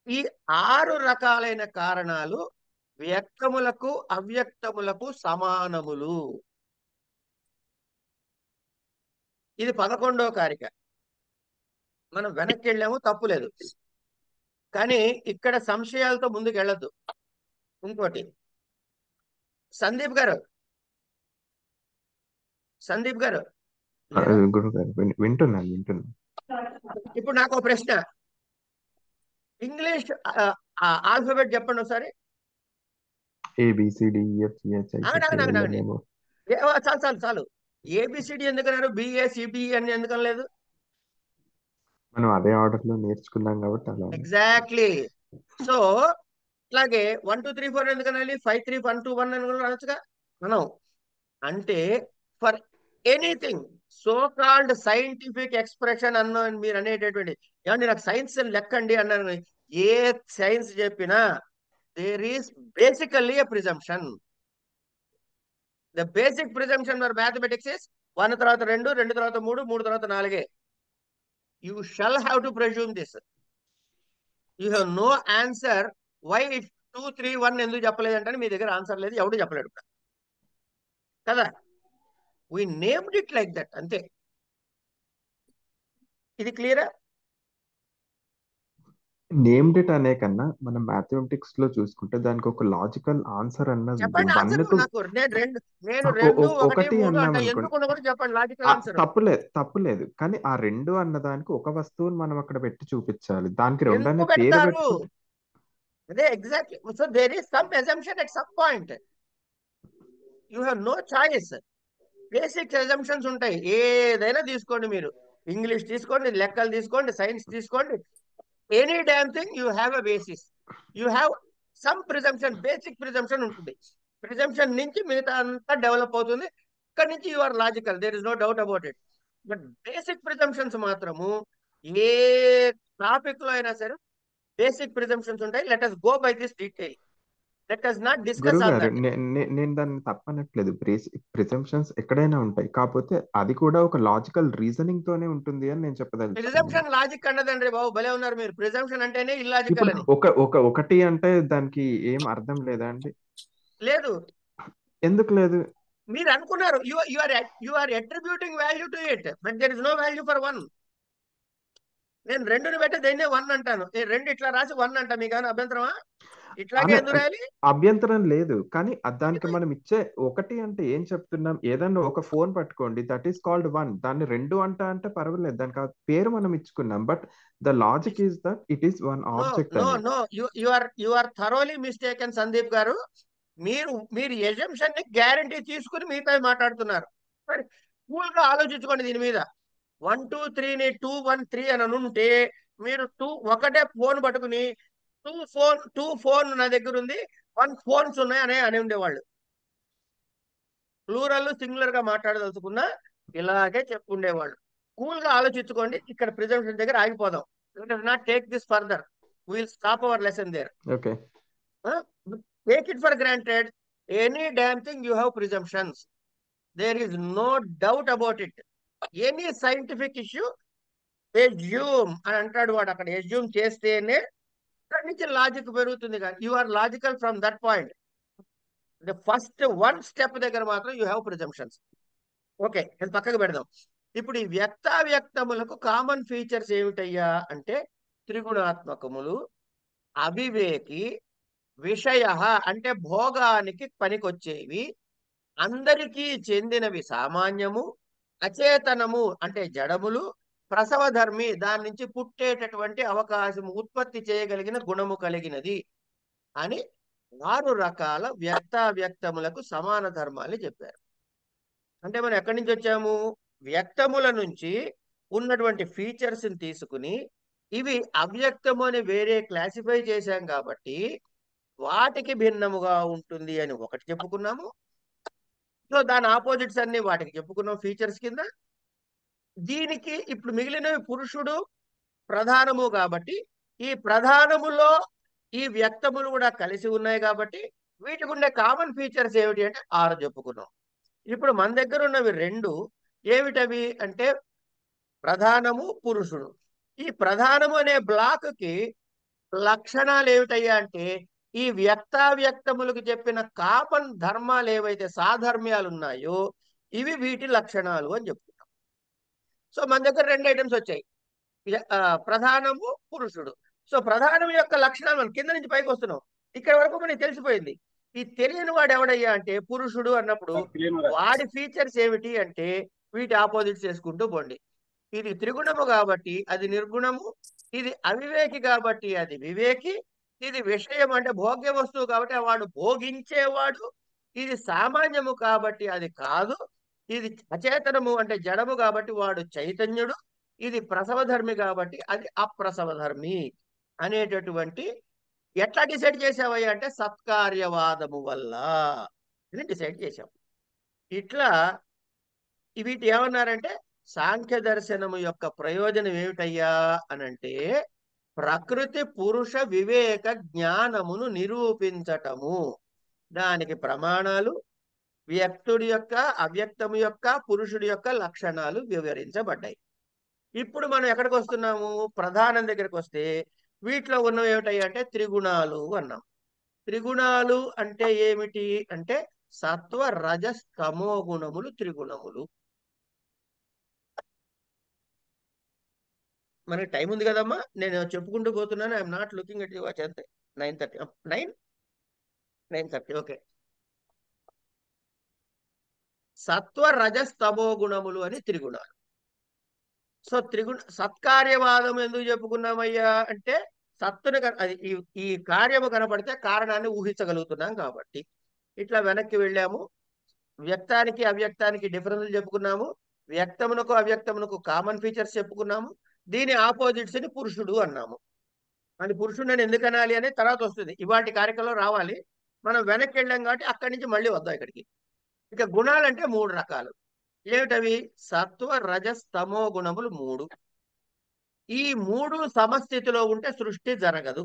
ఈ 6 రకాలైన కారణాలు వ్యక్తములకు అవ్యక్తములకు సమానములు. ఇది 11వ కారిక. మనం వెనక్కి వెళ్ళాము, తప్పులేదు. కానీ ఇక్కడ సంశయాలతో ముందుకు వెళ్ళద్దు. ఇంకోటి, సందీప్ గారు గురుగారు, వింటున్నాను. ఇప్పుడు నాకు ఒక ప్రశ్న. ఇంగ్లీష్ ఆల్ఫాబెట్ చెప్పండి ఒకసారి. చాలు. ఏబిసిడి ఎందుకన్నారు? బిఏసిబిఈ అని ఎందుకనలేదు? మనం అదే ఆర్డర్ లో నేర్చుకున్నాం కాబట్టి అలా. ఎగ్జాక్ట్లీ. సో అలాగే 1 2 3 4 ఎందుకనాలి? 5 3 1 2 1 అని కూడా అనొచ్చుగా మనం. అంటే for anything so called scientific expression అన్న మీరు అనేటటువంటి, ఏమంటే నాకు సైన్స్ లెక్కండి అన్నాను. ఏ సైన్స్ చెప్పినా there is basically a presumption. The basic presumption for mathematics is 1 తర్వాత 2, 2 తర్వాత 3, 3 తర్వాత 4. You shall have to presume this. You have no answer why 2 3 1 ఎందుకు చెప్పలేదంటే మీ దగ్గర ఆన్సర్ లేదు, ఎవడు చెప్పలేడు కదా. We named it like that, అంతే. ఇది క్లియరా? నేమ్డ్ ఇట్ అనే కన్నా మనం మ్యాథమెటిక్స్ లో చూసుకుంటే దానికి ఒక లాజికల్ ఆన్సర్ అన్నది ఉంది. చెప్పండి ఆన్సర్. 1 to నాకు నేను 2 1 ఒకటి 3 అన్నాం అంటే అనుకోండి, ఎందుకు కూడా చెప్పండి లాజికల్ ఆన్సర్. తప్పులేదు కానీ ఆ 2 అన్నదానికి ఒక వస్తువుని మనం అక్కడ పెట్టి చూపించాలి. దానికి 2 ఎందుకు అనే పేరు పెడతారు? పెట్టుకుంటే అదే exactly. So there is some assumption at some point. You have no choice. Basic assumptions ఉంటాయి. ఏదైనా తీసుకోండి, మీరు ఇంగ్లీష్ తీసుకోండి, లెక్కలు తీసుకోండి, సైన్స్ తీసుకోండి, any damn thing you have a basis. You have some presumption, basic presumption ఉంటుంది. ప్రిజంప్షన్ నుంచి మిగతా అంతా డెవలప్ అవుతుంది. ఇక్కడ నుంచి you are logical, there is no doubt about it. But basic presumptions మాత్రము ఏ టాపిక్ లో అయినా సరే బేసిక్ ప్రిజంప్షన్స్ ఉంటాయి. Let us go by this detail. Let us not discuss గురువు ఆన్ గారు, దట్. నేను దాన్ని తప్పనట్లేదు. ప్రిజంప్షన్స్ ఎక్కడైనా ఉంటాయి, కాకపోతే అది కూడా ఒక లాజికల్ రీజనింగ్ తోనే ఉంటుంది అని నేను చెప్పదలుచుకున్నాను. ప్రిజంప్షన్ లాజిక్ అన్నదండి బాబు, భలే ఉన్నారు మీరు. ప్రిజంప్షన్ అంటేనే ఇల్లాజికల్ ఇప్పుడు అని. ఒకటి అంటే దానికి ఏం అర్థం లేదా అండి? లేదు, ఎందుకు లేదు? మీరు అనుకున్నారు you are attributing value to it, but there is no value for 1. నేను 2ని పెట్టి దేన్నే 1 అంటాను. 2 ఇట్లా రాసి 1 అంటా. మీకు ఏమైనా అభ్యంతరమా? ఇట్లాగే ఎందుకు రాయాలి? అభ్యంతరం లేదు, కానీ దానికి మనం ఇచ్చే ఒకటి అంటే ఏం చెప్తున్నాం? ఏదన్నా ఒక ఫోన్ పట్టుకోండి, దట్ ఈస్ కాల్డ్ 1. దాన్ని 2 అంటే పర్వాలేదు, దానికి ఆ పేరు మనం ఇచ్చుకున్నాం. But the logic is that it is 1 object అని. No, you are thoroughly mistaken Sandeep గారు. మీరు ఎజంప్షన్ ని గ్యారంటీ తీసుకుని మిగతా మాట్లాడుతున్నారు. మరి కూల్ గా ఆలోచించుకోండి దీని మీద. 1 2 3ని 2 1 3 అని ఉంటే మీరు ఒకటే ఫోన్ పట్టుకుని 2 ఫోన్ నా దగ్గర ఉంది, 1 ఫోన్స్ ఉన్నాయి అని ఉండేవాళ్ళు. ప్లూరల్ సింగులర్ గా మాట్లాడదలుచుకున్నా ఇలాగే చెప్పుండేవాళ్ళు. కూల్ గా ఆలోచించుకోండి. ఇక్కడ ప్రిజంప్షన్ దగ్గర ఆగిపోదాం. Let us not take this further. We will stop our lesson there. Okay. Take it for granted. Any damn thing you have presumptions. There is no doubt about it. Any scientific issue, assume అని అంటాడు వాడు. అక్కడ assume చేస్తేనే అక్కడి నుంచి లాజిక్ పెరుగుతుంది. కానీ you are logical from that point. The first 1 step దగ్గర మాత్రం యూ హ్యావ్ ప్రిజంప్షన్స్. ఓకే, నేను పక్కకు పెడదాం. ఇప్పుడు ఈ వ్యక్తావ్యక్తములకు కామన్ ఫీచర్స్ ఏమిటయ్యా అంటే త్రిగుణాత్మకములు, అవివేకి, విషయ అంటే భోగానికి పనికొచ్చేవి, అందరికీ చెందినవి సామాన్యము, అచేతనము అంటే జడములు, ప్రసవధర్మి దాని నుంచి పుట్టేటటువంటి అవకాశము, ఉత్పత్తి చేయగలిగిన గుణము కలిగినది అని 6 రకాల వ్యక్తావ్యక్తములకు సమాన ధర్మాన్ని చెప్పారు. అంటే మనం ఎక్కడి నుంచి వచ్చాము? వ్యక్తముల నుంచి ఉన్నటువంటి ఫీచర్స్ ని తీసుకుని ఇవి అవ్యక్తము అని వేరే క్లాసిఫై చేశాం కాబట్టి వాటికి భిన్నముగా ఉంటుంది అని ఒకటి చెప్పుకున్నాము. సో దాని ఆపోజిట్స్ అన్ని వాటికి చెప్పుకున్నాం ఫీచర్స్ కింద. దీనికి ఇప్పుడు మిగిలినవి పురుషుడు ప్రధానము కాబట్టి ఈ ప్రధానములో ఈ వ్యక్తములు కూడా కలిసి ఉన్నాయి కాబట్టి వీటికి ఉండే కామన్ ఫీచర్స్ ఏమిటి అంటే 6 చెప్పుకున్నాం. ఇప్పుడు మన దగ్గర ఉన్నవి 2 ఏమిటవి అంటే ప్రధానము, పురుషుడు. ఈ ప్రధానము అనే బ్లాక్ కి లక్షణాలు ఏమిటయ్యా అంటే ఈ వ్యక్తావ్యక్తములకు చెప్పిన కామన్ ధర్మాలు ఏవైతే సాధర్మ్యాలు ఉన్నాయో ఇవి వీటి లక్షణాలు అని చెప్పుకుంటాం. సో మన దగ్గర 2 ఐటమ్స్ వచ్చాయి, ప్రధానము, పురుషుడు. సో ప్రధానం యొక్క లక్షణాలు మనం కింద నుంచి పైకి వస్తున్నాం. ఇక్కడ వరకు మనకి తెలిసిపోయింది. ఈ తెలియని వాడు ఎవడయ్యా అంటే పురుషుడు అన్నప్పుడు వాడి ఫీచర్స్ ఏమిటి అంటే వీటి ఆపోజిట్స్ చేసుకుంటూ పోండి. ఇది త్రిగుణము కాబట్టి అది నిర్గుణము, ఇది అవివేకి కాబట్టి అది వివేకి, ఇది విషయం అంటే భోగ్య వస్తువు కాబట్టి వాడు భోగించేవాడు, ఇది సామాన్యము కాబట్టి అది కాదు, ఇది అచేతనము అంటే జడము కాబట్టి వాడు చైతన్యుడు, ఇది ప్రసవధర్మి కాబట్టి అది అప్రసవధర్మి అనేటటువంటి ఎట్లా డిసైడ్ చేసావయ్యా అంటే సత్కార్యవాదము వల్ల అని డిసైడ్ చేసాం. ఇట్లా వీటి ఏమన్నారంటే సాంఖ్య దర్శనము యొక్క ప్రయోజనం ఏమిటయ్యా అనంటే ప్రకృతి పురుష వివేక జ్ఞానమును నిరూపించటము. దానికి ప్రమాణాలు వ్యక్తుడి యొక్క, అవ్యక్తము యొక్క, పురుషుడి యొక్క లక్షణాలు వివరించబడ్డాయి. ఇప్పుడు మనం ఎక్కడికి వస్తున్నాము? ప్రధానం దగ్గరికి వస్తే వీటిలో ఉన్నవి ఏమిటాయి అంటే త్రిగుణాలు అన్నాం. త్రిగుణాలు అంటే ఏమిటి అంటే సత్వ రజస్ తమో గుణములు త్రిగుణములు. మనకి టైం ఉంది కదమ్మా, నేను చెప్పుకుంటూ పోతున్నాను. I'm not looking at watch. అంతే 9:30. 9:30. ఓకే. సత్వ రజస్తమో గుణములు అని త్రిగుణాలు. సో సత్కార్యవాదం ఎందుకు చెప్పుకున్నామయ్యా అంటే, సత్తును అది ఈ కార్యము కనపడితే కారణాన్ని ఊహించగలుగుతున్నాం కాబట్టి. ఇట్లా వెనక్కి వెళ్ళాము. వ్యక్తానికి అవ్యక్తానికి డిఫరెన్స్లు చెప్పుకున్నాము. వ్యక్తమునకు అవ్యక్తమునకు కామన్ ఫీచర్స్ చెప్పుకున్నాము. దీని ఆపోజిట్స్ ని పురుషుడు అన్నాము. అది పురుషుడు అని ఎందుకు అనాలి అని తర్వాత వస్తుంది, ఇవాటి కార్యక్రమంలో రావాలి. మనం వెనక్కి వెళ్ళాం కాబట్టి అక్కడి నుంచి మళ్ళీ వద్దాం ఇక్కడికి. ఇక గుణాలంటే 3 రకాలు. ఏమిటవి? సత్వ రజస్తమో గుణములు 3. ఈ 3 సమస్థితిలో ఉంటే సృష్టి జరగదు.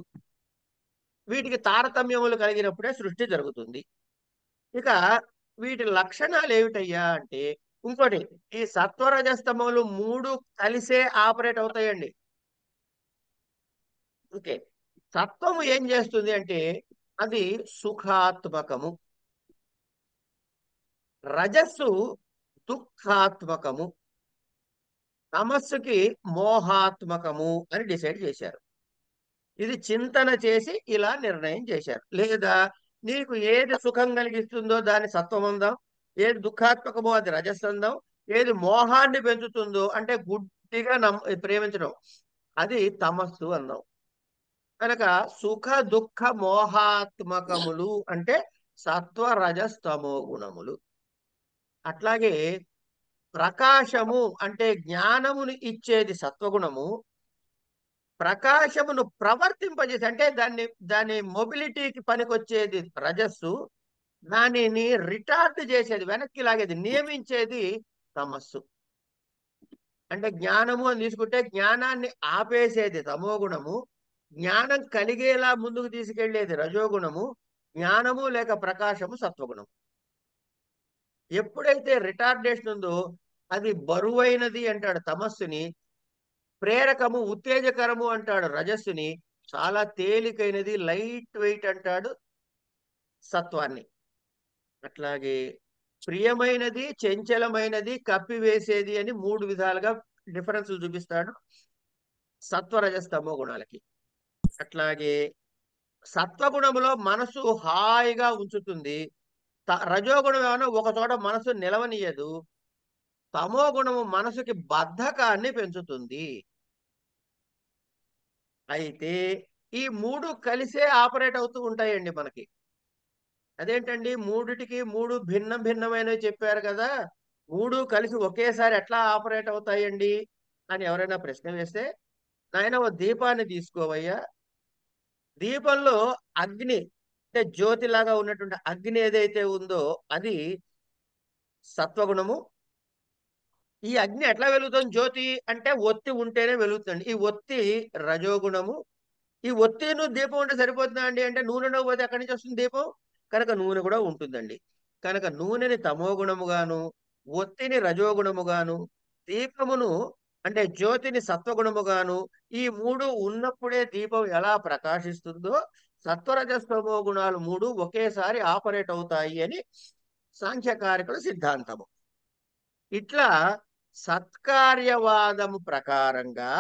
వీటికి తారతమ్యములు కలిగినప్పుడే సృష్టి జరుగుతుంది. ఇక వీటి లక్షణాలు ఏమిటయ్యా అంటే, ఇంకోటి, ఈ సత్వరజస్తమములు 3 కలిసే ఆపరేట్ అవుతాయండి. ఓకే. సత్వము ఏం చేస్తుంది అంటే అది సుఖాత్మకము, రజస్సు దుఃఖాత్మకము, తమస్సుకి మోహాత్మకము అని డిసైడ్ చేశారు. ఇది చింతన చేసి ఇలా నిర్ణయం చేశారు. లేదా నీకు ఏది సుఖం కలిగిస్తుందో దాన్ని సత్వం అందాం, ఏది దుఃఖాత్మకమో అది రజస్సు అందాం, ఏది మోహాన్ని పెంచుతుందో అంటే గుడ్డిగా ప్రేమించడం అది తమస్సు అందాం. కనుక సుఖ దుఃఖ మోహాత్మకములు అంటే సత్వ రజస్తమో గుణములు. అట్లాగే ప్రకాశము అంటే జ్ఞానమును ఇచ్చేది సత్వగుణము, ప్రకాశమును ప్రవర్తింపజేసి అంటే దాని మొబిలిటీకి పనికొచ్చేది రజస్సు, దానిని రిటార్డ్ చేసేది, వెనక్కి లాగేది, నియమించేది తమస్సు. అంటే జ్ఞానము అని తీసుకుంటే జ్ఞానాన్ని ఆపేసేది తమోగుణము, జ్ఞానం కలిగేలా ముందుకు తీసుకెళ్లేది రజోగుణము, జ్ఞానము లేక ప్రకాశము సత్వగుణము. ఎప్పుడైతే రిటార్డేషన్ ఉందో అది బరువైనది అంటాడు తమస్సుని, ప్రేరకము ఉత్తేజకరము అంటాడు రజస్సుని, చాలా తేలికైనది లైట్ వెయిట్ అంటాడు సత్వాన్ని. అట్లాగే ప్రియమైనది చంచలమైనది కప్పివేసేది అని 3 విధాలుగా డిఫరెన్స్ చూపిస్తాడు సత్వరజస్తమో గుణాలకి. అట్లాగే సత్వగుణములో మనసు హాయిగా ఉంచుతుంది, రజోగుణం ఏమైనా ఒక చోట మనసు నిలవనీయదు, తమో గుణము మనసుకి బద్ధకాన్ని పెంచుతుంది. అయితే ఈ 3 కలిసే ఆపరేట్ అవుతూ ఉంటాయండి మనకి. అదేంటండి 3టికి 3 భిన్నమైనవి చెప్పారు కదా, 3 కలిసి ఒకేసారి ఎట్లా ఆపరేట్ అవుతాయండి అని ఎవరైనా ప్రశ్న వేస్తే, నాయన ఓ దీపాన్ని తీసుకోవయ్యా, దీపంలో అగ్ని అంటే జ్యోతిలాగా ఉన్నటువంటి అగ్ని ఏదైతే ఉందో అది సత్వగుణము. ఈ అగ్ని ఎట్లా వెలుగుతుంది? జ్యోతి అంటే ఒత్తి ఉంటేనే వెలుగుతుంది. ఈ ఒత్తి రజోగుణము. ఈ ఒత్తిను దీపం ఉంటే సరిపోతుందా అండి అంటే, నూనె పోతే ఎక్కడి నుంచి వస్తుంది దీపం? కనుక నూనె కూడా ఉంటుందండి. కనుక నూనెని తమోగుణముగాను, ఒత్తిని రజోగుణముగాను, దీపమును అంటే జ్యోతిని సత్వగుణముగాను, ఈ 3 ఉన్నప్పుడే దీపం ఎలా ప్రకాశిస్తుందో సత్వరజస్తమో గుణాలు 3 ఒకేసారి ఆపరేట్ అవుతాయి అని సాంఖ్యకారికుల సిద్ధాంతము. ఇట్లా సత్కార్యవాదము ప్రకారంగా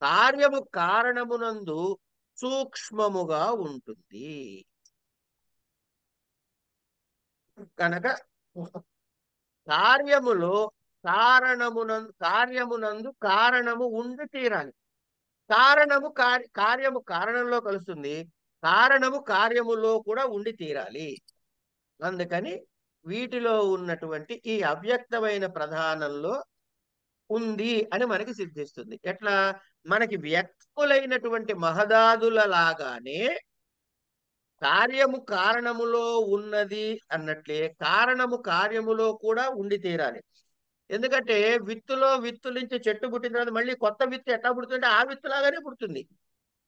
కార్యము కారణమునందు సూక్ష్మముగా ఉంటుంది. కనుక కార్యమునందు కారణము ఉండి తీరాలి. కార్యము కారణంలో కలుస్తుంది, కారణము కార్యములో కూడా ఉండి తీరాలి. అందుకని వీటిలో ఉన్నటువంటి ఈ అవ్యక్తమైన ప్రధానంలో ఉంది అని మనకి సిద్ధిస్తుంది. ఎట్లా? మనకి వ్యక్తులైనటువంటి మహదాదుల లాగానే కార్యము కారణములో ఉన్నది అన్నట్లే కారణము కార్యములో కూడా ఉండి తీరాలి. ఎందుకంటే విత్తు నుంచి చెట్టు పుట్టిన తర్వాత మళ్ళీ కొత్త విత్తు ఎట్లా పుడుతుందంటే ఆ విత్తులాగానే పుడుతుంది.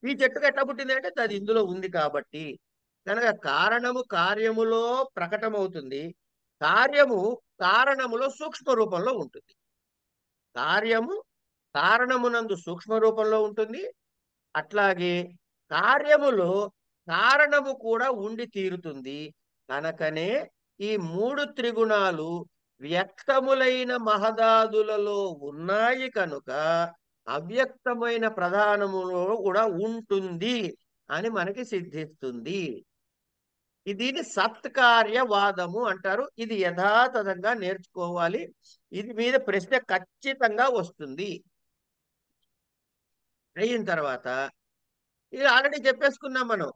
ఈ చెట్టుకు ఎట్లా పుట్టింది అంటే అది ఇందులో ఉంది కాబట్టి. కనుక కారణము కార్యములో ప్రకటమవుతుంది, కార్యము కారణములో సూక్ష్మ రూపంలో ఉంటుంది. కార్యము కారణమునందు సూక్ష్మ రూపంలో ఉంటుంది, అట్లాగే కార్యములో కారణము కూడా ఉండి తీరుతుంది. కనుకనే ఈ 3 త్రిగుణాలు వ్యక్తములైన మహదాదులలో ఉన్నాయి కనుక అవ్యక్తమైన ప్రధానములో కూడా ఉంటుంది అని మనకి సిద్ధిస్తుంది. దీన్ని సత్కార్యవాదము అంటారు. ఇది యథాతథంగా నేర్చుకోవాలి. ఇది మీద ప్రశ్న ఖచ్చితంగా వస్తుంది. అయిన తర్వాత ఇది ఆల్రెడీ చెప్పేసుకున్నాం మనం.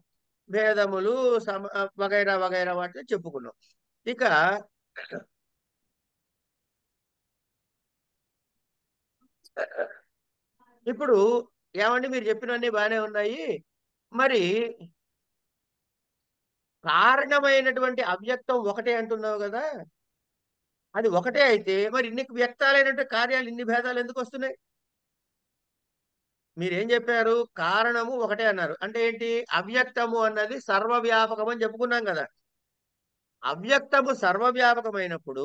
భేదములు వగైరా వగైరా వాటిని చెప్పుకున్నాం. ఇక ఇప్పుడు ఏమండి మీరు చెప్పినవన్నీ బాగానే ఉన్నాయి. మరి కారణమైనటువంటి అవ్యక్తం ఒకటే అంటున్నావు కదా, అది ఒకటే అయితే మరి ఇన్ని వ్యక్తాలైనటువంటి కార్యాలు ఇన్ని భేదాలు ఎందుకు వస్తున్నాయి? మీరేం చెప్పారు? కారణము ఒకటే అన్నారు. అంటే ఏంటి? అవ్యక్తము అన్నది సర్వవ్యాపకం అని చెప్పుకున్నాం కదా. అవ్యక్తము సర్వవ్యాపకమైనప్పుడు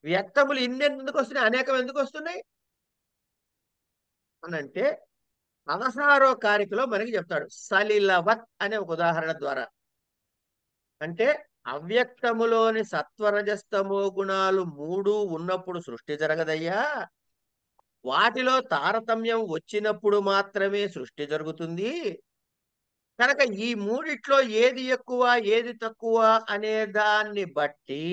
వ్యక్తములు ఇన్ని ఎందుకు వస్తున్నాయి, అనేకం ఎందుకు వస్తున్నాయి అని అంటే 16వ కారికలో మనకి చెప్తాడు సలిలవత్ అనే ఒక ఉదాహరణ ద్వారా. అంటే అవ్యక్తములోని సత్వరజస్తమో గుణాలు 3 ఉన్నప్పుడు సృష్టి జరగదయ్యా. వాటిలో తారతమ్యం వచ్చినప్పుడు మాత్రమే సృష్టి జరుగుతుంది. కనుక ఈ మూడిట్లో ఏది ఎక్కువ ఏది తక్కువ అనే దాన్ని బట్టి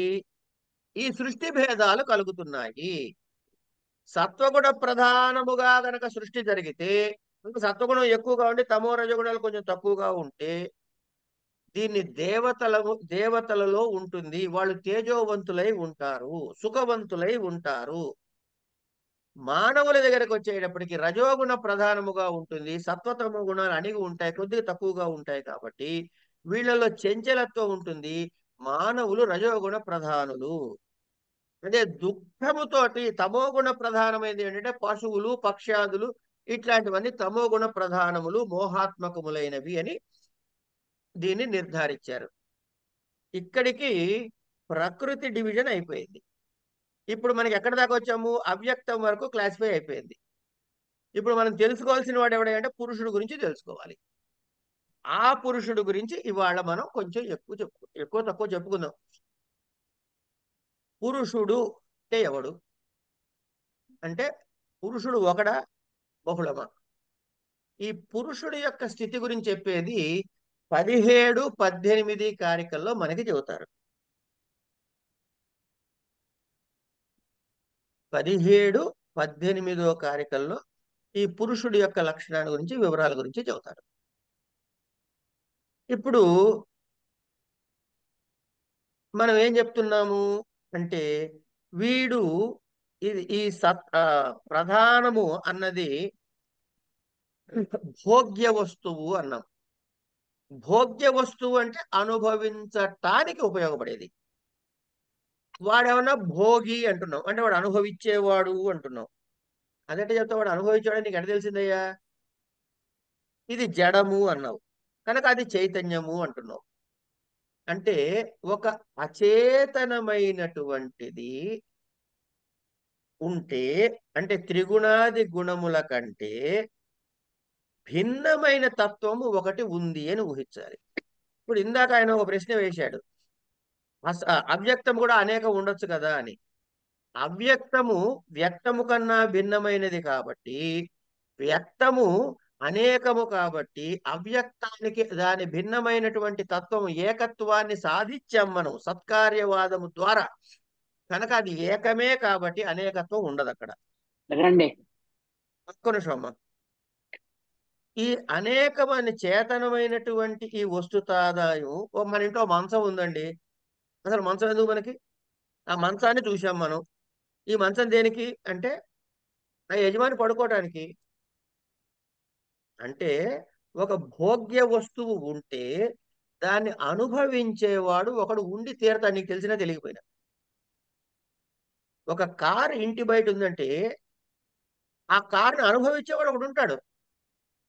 ఈ సృష్టి భేదాలు కలుగుతున్నాయి. సత్వగుణ ప్రధానముగా గనక సృష్టి జరిగితే, సత్వగుణం ఎక్కువగా ఉండి తమో రజగుణాలు కొంచెం తక్కువగా ఉంటే దీన్ని దేవతలలో ఉంటుంది. వాళ్ళు తేజోవంతులై ఉంటారు, సుఖవంతులై ఉంటారు. మానవుల దగ్గరకు వచ్చేటప్పటికి రజోగుణ ప్రధానముగా ఉంటుంది, సత్వతమ గుణాలు అణిగి ఉంటాయి, కొద్దిగా తక్కువగా ఉంటాయి. కాబట్టి వీళ్ళలో చంచలత్వం ఉంటుంది. మానవులు రజోగుణ ప్రధానులు. అంటే దుఃఖముతోటి తమోగుణ ప్రధానమైనది ఏంటంటే పశువులు పక్ష్యాదులు ఇట్లాంటివన్నీ తమోగుణ ప్రధానములు, మోహాత్మకములైనవి అని దీన్ని నిర్ధారించారు. ఇక్కడికి ప్రకృతి డివిజన్ అయిపోయింది. ఇప్పుడు మనకి ఎక్కడి దాకా వచ్చాము? అవ్యక్తం వరకు క్లాసిఫై అయిపోయింది. ఇప్పుడు మనం తెలుసుకోవాల్సిన వాడు ఎవడంటే పురుషుడు గురించి తెలుసుకోవాలి. ఆ పురుషుడు గురించి ఇవాళ మనం కొంచెం ఎక్కువ తక్కువ చెప్పుకుందాం. పురుషుడు అంటే ఎవడు? అంటే పురుషుడు ఒకడా బహుళమా? ఈ పురుషుడి యొక్క స్థితి గురించి చెప్పేది 17, 18 కారికల్లో మనకి చెబుతారు. 17, 18 కారికల్లో ఈ పురుషుడి యొక్క లక్షణాల గురించి వివరాల గురించి చెబుతారు. ఇప్పుడు మనం ఏం చెప్తున్నాము అంటే వీడు ఈ ప్రధానము అన్నది భోగ్య వస్తువు అన్నాం. భోగ్య వస్తువు అంటే అనుభవించటానికి ఉపయోగపడేది. వాడేమన్నా భోగి అంటున్నాం అంటే వాడు అనుభవించేవాడు అంటున్నాం. అదంటే చెప్తా వాడు అనుభవించాడు నీకు ఎక్కడ తెలిసిందయ్యా? ఇది జడము అన్నావు కనుక అది చైతన్యము అంటున్నావు. అంటే ఒక అచేతనమైనటువంటిది ఉంటే అంటే త్రిగుణాది గుణముల కంటే భిన్నమైన తత్వము ఒకటి ఉంది అని ఊహించాలి. ఇప్పుడు ఇందాక ఆయన ఒక ప్రశ్న వేశాడు, అవ్యక్తం కూడా అనేకం ఉండొచ్చు కదా అని. అవ్యక్తము వ్యక్తము కన్నా భిన్నమైనది కాబట్టి, వ్యక్తము అనేకము కాబట్టి అవ్యక్తానికి దాని భిన్నమైనటువంటి తత్వం ఏకత్వాన్ని సాధించాం మనం సత్కార్యవాదము ద్వారా. కనుక అది ఏకమే కాబట్టి అనేకత్వం ఉండదు అక్కడ. ఒక్క నిమిషం అమ్మా. ఈ అనేకమైన చేతనమైనటువంటి ఈ వస్తుతాదాయం, మన ఇంట్లో మంచం ఉందండి. అసలు మంచం ఎందుకు మనకి? ఆ మంచాన్ని చూసాం మనం. ఈ మంచం దేనికి అంటే ఆ యజమాని పడుకోవటానికి. అంటే ఒక భోగ్య వస్తువు ఉంటే దాన్ని అనుభవించేవాడు ఒకడు ఉండి తీరతాడు, నీకు తెలిసినా తెలియకపోయినా. ఒక కారు ఇంటి బయట ఉందంటే ఆ కారుని అనుభవించేవాడు ఒకడు ఉంటాడు.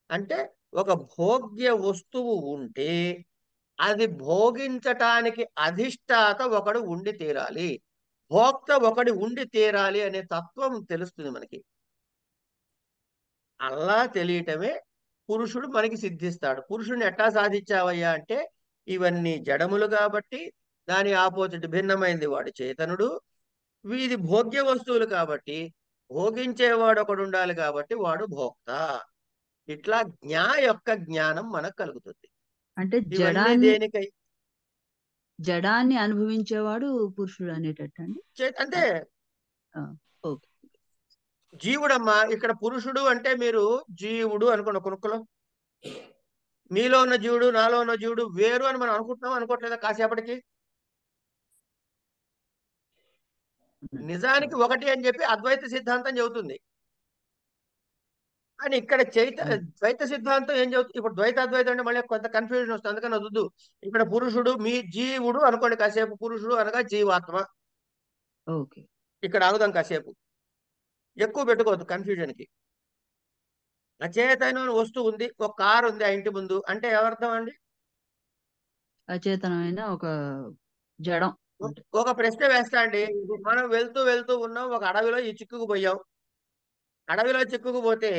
అంటే ఒక భోగ్య వస్తువు ఉంటే అది భోగించటానికి అధిష్టాత ఒకడు ఉండి తీరాలి, భోక్త ఒకటి ఉండి తీరాలి అనే తత్వం తెలుస్తుంది మనకి. అలా తెలియటమే పురుషుడు మనకి సిద్ధిస్తాడు. పురుషుడిని ఎట్లా సాధించావయ్యా అంటే ఇవన్నీ జడములు కాబట్టి దాని ఆపోజిట్ భిన్నమైంది వాడు చేతనుడు. వీది భోగ్య వస్తువులు కాబట్టి భోగించేవాడు ఒకడు ఉండాలి కాబట్టి వాడు భోక్త. ఇట్లా యొక్క జ్ఞానం మనకు కలుగుతుంది. అంటే ఇవన్నీ దేనికై? జడాన్ని అనుభవించేవాడు పురుషుడు అనేటట్టండి. అంతే. ఓకే. జీవుడమ్మా. ఇక్కడ పురుషుడు అంటే మీరు జీవుడు అనుకోండి. కురుకులో మీలో ఉన్న జీవుడు నాలో ఉన్న జీవుడు వేరు అని మనం అనుకుంటున్నాం అనుకోవట్లేదా కాసేపటికి? నిజానికి ఒకటి అని చెప్పి అద్వైత సిద్ధాంతం చెబుతుంది. కానీ ఇక్కడ ద్వైత సిద్ధాంతం ఏం చెబుతుంది? ఇప్పుడు ద్వైత అద్వైతం అంటే మళ్ళీ కొంత కన్ఫ్యూజన్ వస్తుంది. అందుకని వద్దు. ఇక్కడ పురుషుడు మీ జీవుడు అనుకోండి కాసేపు. పురుషుడు అనగా జీవాత్మ. ఓకే. ఇక్కడ ఆగుదాం కాసేపు. ఎక్కువ పెట్టుకోవద్దు కన్ఫ్యూజన్ కి. అచేతనమైన వస్తువు ఉంది, ఒక కారు ఉంది ఆ ఇంటి ముందు అంటే ఎవర్థం అండి? అచేతనమైన ఒక జడం. ఒక ప్రశ్న వేస్తా అండి. మనం వెళ్తూ వెళ్తూ ఉన్నాం, ఒక అడవిలో ఈ చిక్కుకుపోయాం. అడవిలో చిక్కుకుపోతే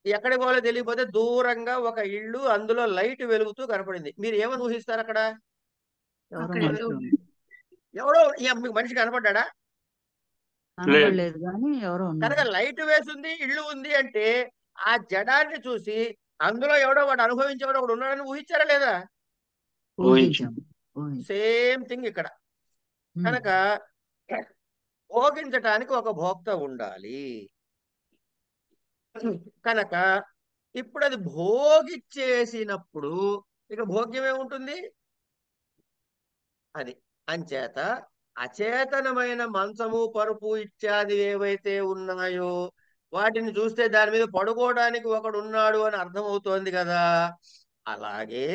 ఎక్కడికి పోవాలో తెలియకపోతే దూరంగా ఒక ఇల్లు, అందులో లైట్ వెలుగుతూ కనపడింది. మీరు ఏమని ఊహిస్తారు? అక్కడ ఎవడో మీకు మనిషి కనపడ్డా? కనపడలేదు కానీ ఎవరో కనుక లైట్ వేసింది, ఇల్లు ఉంది అంటే ఆ జడాన్ని చూసి అందులో ఎవడో వాడు అనుభవించేవాడు ఒకడు ఉన్నాడని ఊహించారా లేదా? సేమ్ థింగ్ ఇక్కడ. కనుక భోగించటానికి ఒక భోక్త ఉండాలి. కనుక ఇప్పుడు అది భోగిచ్చేసినప్పుడు ఇక భోగ్యం ఏముంటుంది? అది అంచేత అచేతనమైన మంచము, పరుపు ఇత్యాది ఏవైతే ఉన్నాయో వాటిని చూస్తే దాని మీద పడుకోవడానికి ఒకడు ఉన్నాడు అని అర్థమవుతోంది కదా. అలాగే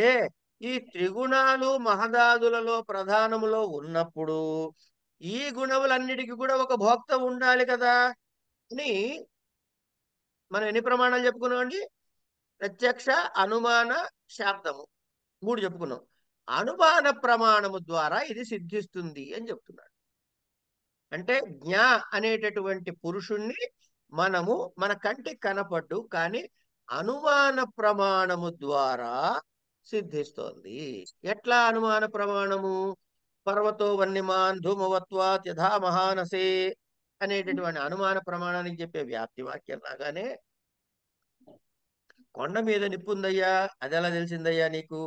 ఈ త్రిగుణాలు మహదాదులలో ప్రధానములో ఉన్నప్పుడు ఈ గుణములన్నిటికీ కూడా ఒక భోక్త ఉండాలి కదా అని మనం ఎన్ని ప్రమాణాలు చెప్పుకున్నామండి? ప్రత్యక్ష, అనుమాన, శాబ్దము 3 చెప్పుకున్నాం. అనుమాన ప్రమాణము ద్వారా ఇది సిద్ధిస్తుంది అని చెప్తున్నాడు. అంటే జ్ఞా అనేటటువంటి పురుషుణ్ణి మనము మన కంటికి కనపడ్డు, కానీ అనుమాన ప్రమాణము ద్వారా సిద్ధిస్తోంది. ఎట్లా అనుమాన ప్రమాణము? పర్వతో వన్యమాన్ ధూమవత్వాత్ యథా మహానసే అనేటటువంటి అనుమాన ప్రమాణానికి చెప్పే వ్యాప్తి వాక్యం లాగానే కొండ మీద నిప్పుందయ్యా, అది ఎలా తెలిసిందయ్యా నీకు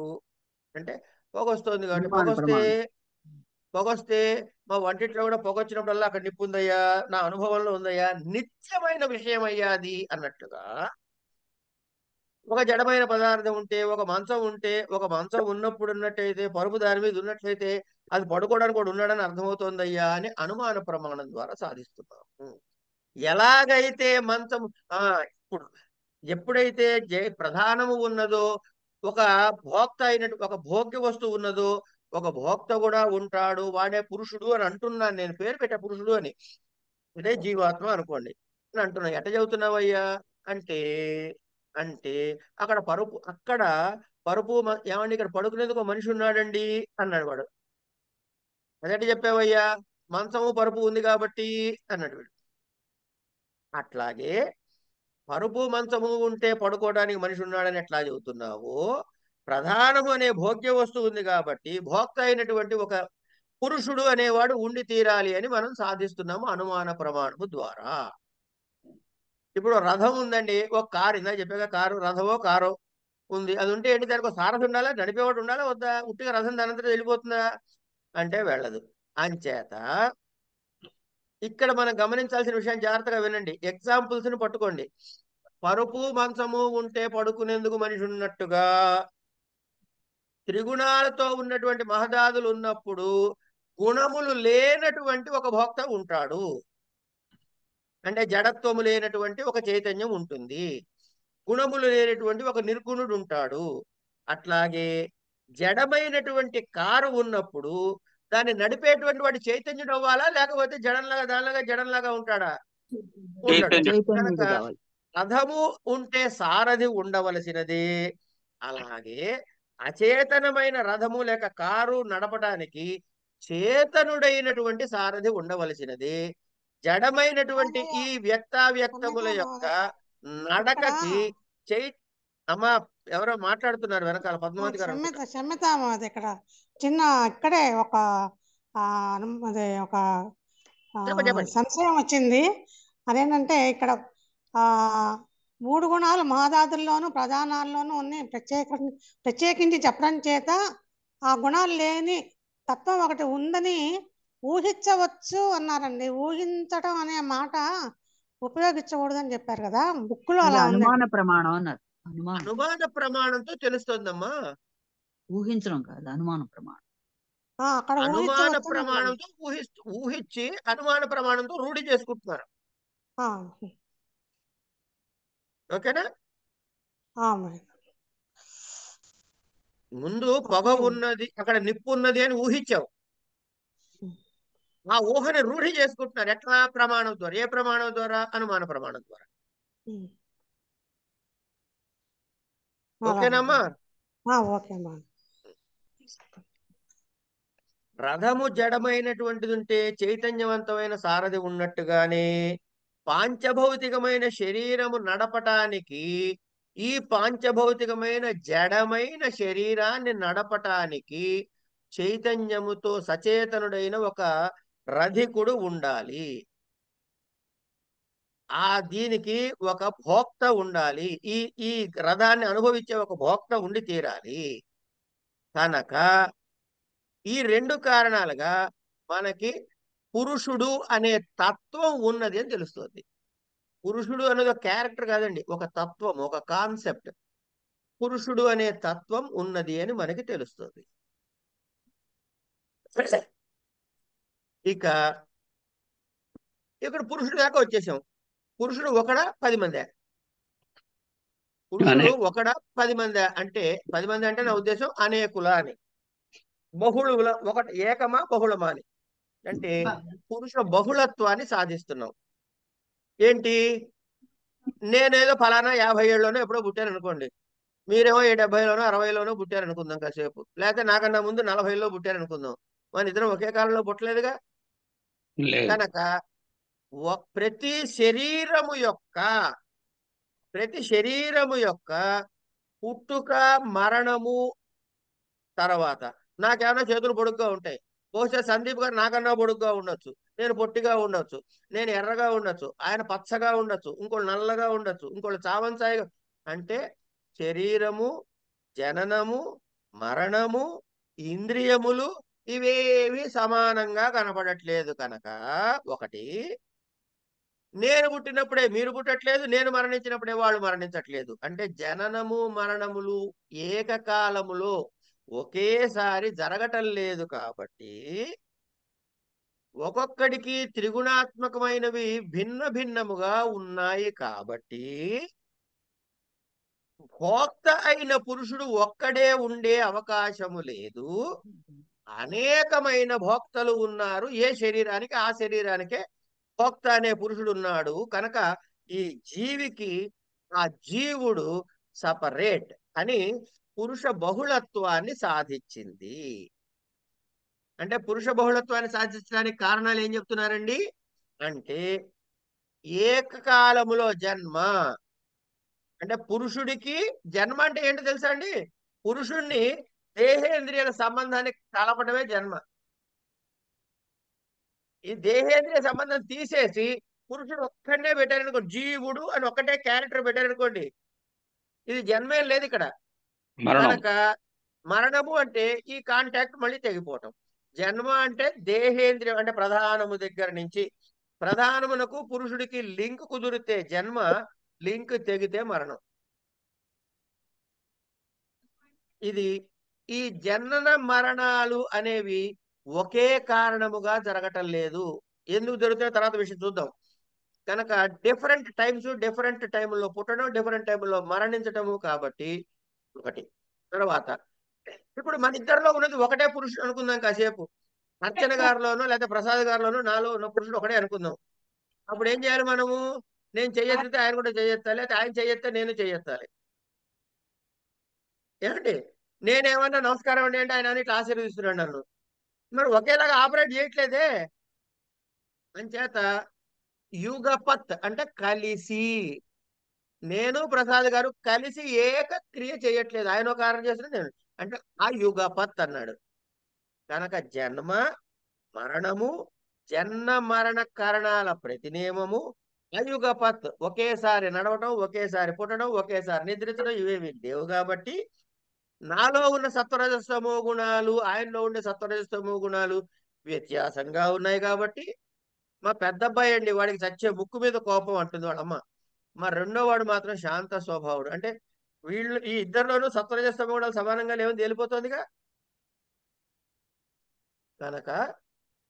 అంటే పొగొస్తోంది కాబట్టి. పొగొస్తే మా వంటిట్లో కూడా పొగొచ్చినప్పుడల్లా అక్కడ నిప్పుందయ్యా, నా అనుభవంలో ఉందయ్యా, నిత్యమైన విషయం అయ్యా అది అన్నట్లుగా. ఒక జడమైన పదార్థం ఉంటే, ఒక మంచం ఉంటే, ఒక మంచం ఉన్నప్పుడు ఉన్నట్టయితే, పరుపు దాని మీద ఉన్నట్లయితే అది పడుకోవడానికి కూడా ఉన్నాడని అర్థమవుతోందయ్యా అని అనుమాన ప్రమాణం ద్వారా సాధిస్తున్నాము. ఎలాగైతే మంచం ఇప్పుడు ఎప్పుడైతే ప్రధానము ఉన్నదో, ఒక భోక్త అయినట్టు ఒక భోగ్య వస్తువు ఉన్నదో, ఒక భోక్త కూడా ఉంటాడు, వాడే పురుషుడు అని అంటున్నాను నేను. పేరు పెట్టా పురుషుడు అని. ఇదే జీవాత్మ అనుకోండి అని అంటున్నా. ఎట్ట చెబుతున్నావయ్యా అంటే అక్కడ పరుపు ఏమండి ఇక్కడ పడుకునేందుకు మనిషి ఉన్నాడండి అన్నాడు వాడు. అదెట చెప్పావయ్యా? మంచము పరుపు ఉంది కాబట్టి అన్నాడు వీడు. అట్లాగే పరుపు మంచము ఉంటే పడుకోవడానికి మనిషి ఉన్నాడని ఎట్లా చెబుతున్నావు? ప్రధానము అనే భోగ్య వస్తువు ఉంది కాబట్టి భోక్త అయినటువంటి ఒక పురుషుడు అనేవాడు ఉండి తీరాలి అని మనం సాధిస్తున్నాము అనుమాన ప్రమాణము ద్వారా. ఇప్పుడు రథం ఉందండి, ఒక కారు, ఇందా చెప్పాక కారు, రథమో కారో ఉంది. అది ఉంటే ఏంటి? దానికి సారథి ఉండాలా, నడిపేవాడు ఉండాలా వద్దా? ఉట్టిగా రథం దానంతరం వెళ్ళిపోతుందా అంటే వెళ్ళదు. అంచేత ఇక్కడ మనం గమనించాల్సిన విషయం జాగ్రత్తగా వినండి. ఎగ్జాంపుల్స్ ని పట్టుకోండి. పరుపు మంచము ఉంటే పడుకునేందుకు మనిషి ఉన్నట్టుగా త్రిగుణాలతో ఉన్నటువంటి మహదాదులు ఉన్నప్పుడు గుణములు లేనటువంటి ఒక భోక్త ఉంటాడు. అంటే జడత్వము లేనటువంటి ఒక చైతన్యం ఉంటుంది, గుణములు లేనటువంటి ఒక నిర్గుణుడు ఉంటాడు. అట్లాగే జడమైనటువంటి కారు ఉన్నప్పుడు దాన్ని నడిపేటువంటి వాడి చైతన్యుడు అవ్వాలా, లేకపోతే జడంలాగా ఉంటాడా? కనుక రథము ఉంటే సారథి ఉండవలసినదే. అలాగే అచేతనమైన రథము లేక కారు నడపడానికి చేతనుడైనటువంటి సారథి ఉండవలసినదే. జడమైనటువంటి ఈ వ్యక్తావ్యక్తముల యొక్క నడకకి అమ్మా ఎవరో మాట్లాడుతున్నారు వెనకాల, పద్మావతి గారు. ఇక్కడ చిన్న ఇక్కడే ఒక సంశయం వచ్చింది. అదేంటంటే ఇక్కడ ఆ 3 గుణాలు మహదాదుల్లోనూ ప్రధానాల్లోనూ ఉన్నాయి. ప్రత్యేకించి చెప్పడం చేత ఆ గుణాలు లేని తత్వం ఒకటి ఉందని ఊహించవచ్చు అన్నారండి. ఊహించటం అనే మాట ఉపయోగించకూడదని చెప్పారు కదా, బుక్కులో అది అలా అనుమాన ఉందండి. ప్రమాణం అన్నారు. అనుమానం, అనుమాన ప్రమాణంతో తెలుస్తోందమ్మా. ఊహించడం కాదు, అనుమాన ప్రమాణం. అక్కడ అనుమాన ఊహించవచ్చు ప్రమాణంతో ఊహించి అనుమాన ప్రమాణంతో రూఢి చేసుకుంటున్నారు. మరి ఓకేనా? ముందు పొగ ఓకే. ఉన్నది, అక్కడ నిప్పు ఉన్నది అని ఊహించావు. ఆ ఊహని రూఢి చేసుకుంటున్నారు. ఎట్లా? ప్రమాణం ద్వారా. ఏ ప్రమాణం ద్వారా? అనుమాన ప్రమాణం ద్వారా. ఓకేనమ్మా? ఓకే అమ్మా. రథము జడమైనటువంటిది ఉంటే చైతన్యవంతమైన సారథి ఉన్నట్టుగానే పాంచభౌతికమైన శరీరము నడపటానికి, ఈ పాంచభౌతికమైన జడమైన శరీరాన్ని నడపటానికి చైతన్యముతో సచేతనుడైన ఒక రథికుడు ఉండాలి. దీనికి ఒక భోక్త ఉండాలి. ఈ ఈ రథాన్ని అనుభవించే ఒక భోక్త ఉండి తీరాలి. కనుక ఈ 2 కారణాలుగా మనకి పురుషుడు అనే తత్వం ఉన్నది అని తెలుస్తుంది. పురుషుడు అనేది ఒక క్యారెక్టర్ కాదండి, ఒక తత్వం, ఒక కాన్సెప్ట్. పురుషుడు అనే తత్వం ఉన్నది అని మనకి తెలుస్తుంది. ఇక ఇక్కడ పురుషుడు దాకా వచ్చేసాం. పురుషుడు ఒకడా 10 మంది? పురుషుడు ఒకడా 10 మంది? అంటే 10 మంది అంటే నా ఉద్దేశం అనేకుల అని. బహుళుల, ఒకటి ఏకమా బహుళమా అని. అంటే పురుష బహుళత్వాన్ని సాధిస్తున్నాం. ఏంటి? నేనేదో ఫలానా 50 ఏళ్ళలోనో ఎప్పుడో పుట్టాను అనుకోండి, మీరేమో 70లోనో 60లోనో పుట్టారు అనుకుందాం కాసేపు. లేకపోతే నాకన్నా ముందు 40లో పుట్టారు అనుకుందాం. మన ఇద్దరం ఒకే కాలంలో పుట్టలేదుగా. కనుక ప్రతి శరీరము యొక్క పుట్టుక, మరణము తర్వాత నాకేమైనా చేతులు పొడుగ్గా ఉంటాయి. బహుశా సందీప్ గారు నాకన్నా పొడుగ్గా ఉండొచ్చు, నేను పొట్టిగా ఉండొచ్చు, నేను ఎర్రగా ఉండొచ్చు, ఆయన పచ్చగా ఉండొచ్చు, ఇంకోళ్ళు నల్లగా ఉండొచ్చు, ఇంకోళ్ళు చావంచాయిగా. అంటే శరీరము, జననము, మరణము, ఇంద్రియములు ఇవేవి సమానంగా కనపడట్లేదు. కనుక ఒకటి, నేను పుట్టినప్పుడే మీరు పుట్టట్లేదు, నేను మరణించినప్పుడే వాళ్ళు మరణించట్లేదు. అంటే జననము మరణములు ఏకకాలములో ఒకేసారి జరగటం లేదు. కాబట్టి ఒక్కొక్కడికి త్రిగుణాత్మకమైనవి భిన్న భిన్నముగా ఉన్నాయి. కాబట్టి భోక్త అయిన పురుషుడు ఒక్కడే ఉండే అవకాశము లేదు. అనేకమైన భోక్తలు ఉన్నారు. ఏ శరీరానికి ఆ శరీరానికే భోక్త అనే పురుషుడు ఉన్నాడు. కనుక ఈ జీవికి ఆ జీవుడు సపరేట్ అని పురుష బహుళత్వాన్ని సాధించింది. అంటే పురుష బహుళత్వాన్ని సాధించడానికి కారణాలు ఏం చెప్తున్నారండి అంటే, ఏకకాలములో జన్మ. అంటే పురుషుడికి జన్మ అంటే ఏంటో తెలుసా అండి? పురుషుణ్ణి దేహేంద్రియాల సంబంధాన్ని కలపడమే జన్మ. ఈ దేహేంద్రియ సంబంధం తీసేసి పురుషుడు ఒక్కడే పెట్టారనుకోండి, జీవుడు అని ఒక్కటే క్యారెక్టర్ పెట్టారనుకోండి, ఇది జన్మేం లేదు ఇక్కడ. కనుక మరణము అంటే ఈ కాంటాక్ట్ మళ్ళీ తెగిపోవటం. జన్మ అంటే దేహేంద్రియం, అంటే ప్రధానము దగ్గర నుంచి ప్రధానమునకు పురుషుడికి లింక్ కుదిరితే జన్మ, లింక్ తెగితే మరణం. ఇది ఈ జనన మరణాలు అనేవి ఒకే కారణముగా జరగటం లేదు. ఎందుకు జరుగుతాయో తర్వాత విషయం చూద్దాం. కనుక డిఫరెంట్ టైమ్స్, డిఫరెంట్ టైంలో పుట్టడం, డిఫరెంట్ టైంలో మరణించటము. కాబట్టి ఒకటి. తర్వాత ఇప్పుడు మన ఇద్దరిలో ఉన్నది ఒకటే పురుషుడు అనుకుందాం కాసేపు. అర్చన గారిలోనో లేదా ప్రసాద్ గారిలోనో నాలో ఉన్న పురుషుడు ఒకటే అనుకుందాం. అప్పుడు ఏం చేయాలి మనము? నేను చెయ్యెత్తితే ఆయన కూడా చెయ్యెత్తాలి, అయితే ఆయన చెయ్యెత్తే నేను చెయ్యెత్తాలి. ఏమండి? నేనేమన్నా నమస్కారం అండి అంటే ఆయన ఇట్లా ఆశీర్వదిస్తున్నాడు నన్ను. మరి ఒకేలాగా ఆపరేట్ చేయట్లేదే. అంచేత యుగపత్ అంటే కలిసి, నేను ప్రసాద్ గారు కలిసి ఏక క్రియ చేయట్లేదు. ఆయన ఒక కారణం చేస్తున్నా, నేను అంటే ఆ యుగపత్ అన్నాడు. కనుక జన్మ మరణము, జన్మ మరణ కారణాల ప్రతి నియమము, అయుగపత్ ఒకేసారి నడవటం, ఒకేసారి పుట్టడం, ఒకేసారి నిద్రించడం ఇవేవి లేవు కాబట్టి నాలో ఉన్న సత్వరజస్తమో గుణాలు ఆయనలో ఉండే సత్వరజస్తమో గుణాలు వ్యత్యాసంగా ఉన్నాయి కాబట్టి మా పెద్ద అబ్బాయి అండి, వాడికి చచ్చే ముక్కు మీద కోపం అంటుంది వాళ్ళమ్మ. మా రెండో వాడు మాత్రం శాంత స్వభావుడు. అంటే వీళ్ళు ఈ ఇద్దరిలోనూ సత్వరజస్తమో గుణాలు సమానంగా లేవని తేలిపోతుందిగా. కనుక